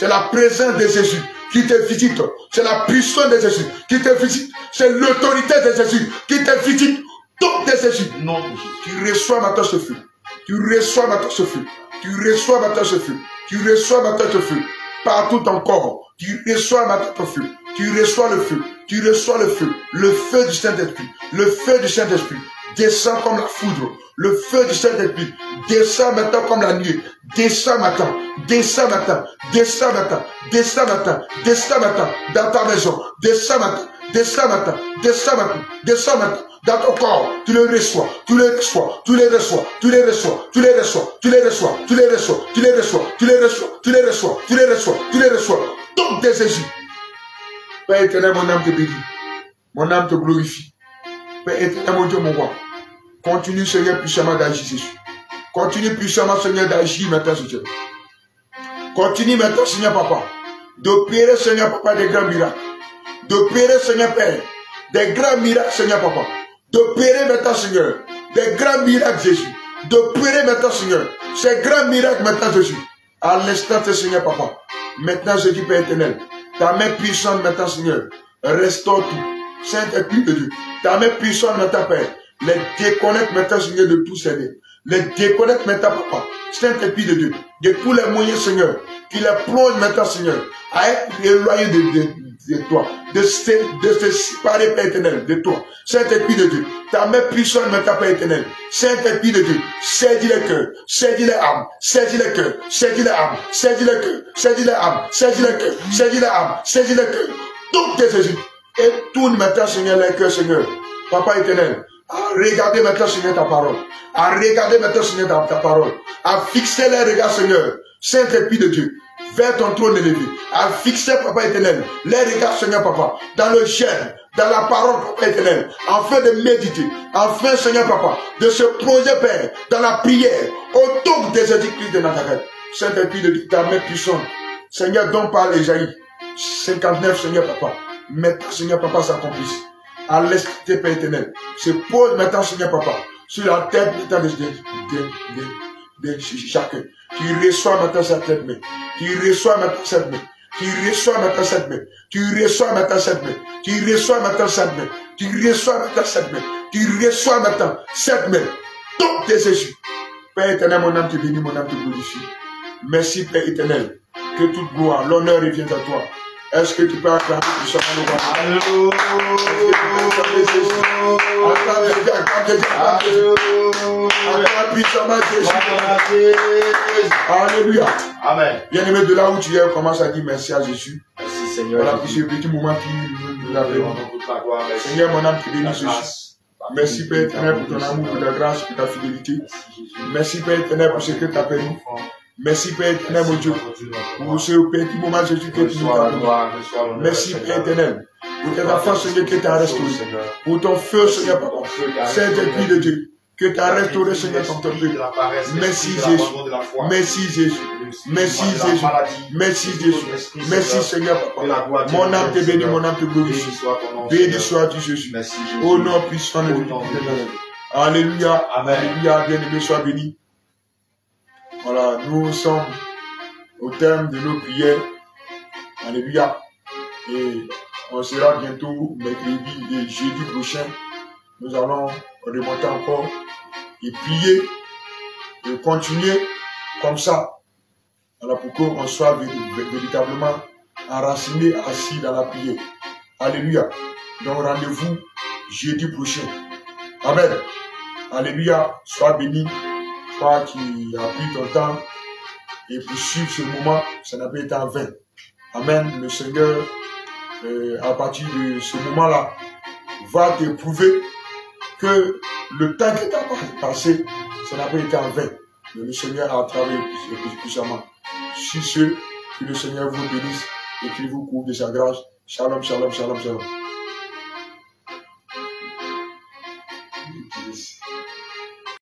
C'est la présence de Jésus qui te visite. C'est la puissance de Jésus qui te visite. C'est l'autorité de Jésus qui te visite. Donc de Jésus. Non, tu reçois maintenant ce feu. Tu reçois maintenant ce feu. Tu reçois maintenant ce feu. Tu reçois maintenant ce feu. Partout encore. Tu reçois maintenant ce feu. Tu reçois le feu. Tu reçois le feu. Le feu du Saint-Esprit. Le feu du Saint-Esprit. Descend comme la foudre. Le feu du Saint-Esprit descend maintenant comme la nuit. Descend maintenant. Descend maintenant. Descend maintenant. Descend maintenant. Descend maintenant. Dans ta maison. Descend maintenant. Descend maintenant. Descend maintenant. Descend maintenant. Dans ton corps, tu le reçois, tu le reçois, tu le reçois, tu le reçois, tu le reçois, tu le reçois, tu le reçois, tu le reçois, tu le reçois, tu le reçois, tu le reçois, tu le reçois. Donc de Jésus. Père éternel, mon âme te bénit. Mon âme te glorifie. Père éternel, mon Dieu, mon roi. Continue, Seigneur, puissamment d'agir, Jésus. Continue puissamment, Seigneur, d'agir maintenant, Seigneur. Continue maintenant, Seigneur, Papa. D'opérer, Seigneur, Papa, des grands miracles. D'opérer, Seigneur, Père, des grands miracles, Seigneur, Papa. D'opérer maintenant, Seigneur, des grands miracles, Jésus. D'opérer maintenant, Seigneur, ces grands miracles maintenant, Jésus. À l'instant, Seigneur, Papa. Maintenant, Jésus, Père éternel. Ta main puissante maintenant, Seigneur. Restaure tout. Saint-Esprit de Dieu. Ta main puissante maintenant, Père. Les déconnecte maintenant, Seigneur, de tout, Seigneur. Les déconnecte maintenant, Papa. Saint-Esprit de Dieu. De tous les moyens, Seigneur. Qui les plonge maintenant, Seigneur. À être éloigné de toi. De se séparer, Père éternel, de toi. Saint-Esprit de Dieu. Ta main puissante maintenant, Père éternel. Saint-Esprit de Dieu. Saisis les cœurs. Saisis les âmes. Saisis les cœurs. Saisis les âmes. Saisis les cœurs. Saisis les âmes. Saisis les cœurs. Saisis les âmes. Saisis les cœurs. Donc de Jésus. Et tourne maintenant, Seigneur, les cœurs, Seigneur. Papa éternel. À regarder maintenant, Seigneur, ta parole. À regarder maintenant, Seigneur, ta parole. À fixer les regards, Seigneur. Saint-Esprit de Dieu. Vers ton trône élevé. À fixer, Papa éternel. Les regards, Seigneur, Papa. Dans le gène. Dans la parole, Papa éternel. Afin de méditer. Afin, Seigneur, Papa. De se plonger, Père. Dans la prière. Autour des Jésus-Christ de Nazareth. Saint-Esprit de Dieu. Ta main puissante. Seigneur, dont parle Esaïe 59, Seigneur, Papa. Maintenant, Seigneur, Papa, s'accomplisse. À l'est, Père éternel. Se pose maintenant, Seigneur, Papa. Sur la tête de chacun. Tu reçois maintenant cette tête main. Tu reçois maintenant cette main. Tu reçois maintenant cette main. Tu reçois maintenant cette main. Tu reçois maintenant cette main. Tu reçois maintenant cette main. Tu reçois maintenant cette main. Donc de Jésus. Père éternel, mon âme te bénit, mon âme te glorifie. Merci, Père éternel. Que toute gloire, l'honneur revienne à toi. Est-ce que tu peux acclamer puissamment le roi? Acclame puissamment Jésus. Alléluia. Amen. Bien-aimé, de là où tu es, commence à dire merci à Jésus. Merci Seigneur. Voilà, puis ce petit moment qui nous a fait. Seigneur, mon âme te bénit Jésus. Merci Père éternel pour ton amour, pour ta grâce, pour ta fidélité. Merci Père éternel pour ce que tu as permis. Merci Père éternel, mon Dieu, pour ce petit moment, Jésus, que tu nous as donné. Merci Père éternel, pour tes enfants, Seigneur, que tu as restauré. Pour ton feu, Seigneur, Papa. Saint-Esprit de Dieu, que tu as restauré, Seigneur, ton peuple. Merci Jésus. Merci Jésus. Merci Jésus. Merci Jésus. Merci Seigneur, Papa. Mon âme te bénit, mon âme te glorifie. Béni sois-tu, Jésus. Au nom puissant de Dieu. Alléluia. Alléluia. Bien-aimé, sois béni. Voilà, nous sommes au terme de nos prières. Alléluia. Et on sera bientôt mercredi et jeudi prochain. Nous allons remonter encore et prier et continuer comme ça. Voilà, pour qu'on soit véritablement enraciné, assis dans la prière. Alléluia. Donc rendez-vous jeudi prochain. Amen. Alléluia. Sois béni. Toi qui as pris ton temps et pour suivre ce moment, ça n'a pas été en vain. Amen. Le Seigneur, à partir de ce moment-là, va t'éprouver que le temps que tu as passé, ça n'a pas été en vain. Mais le Seigneur a travaillé puissamment. Sur ce, que le Seigneur vous bénisse et qu'il vous couvre de sa grâce. Shalom, shalom, shalom, shalom.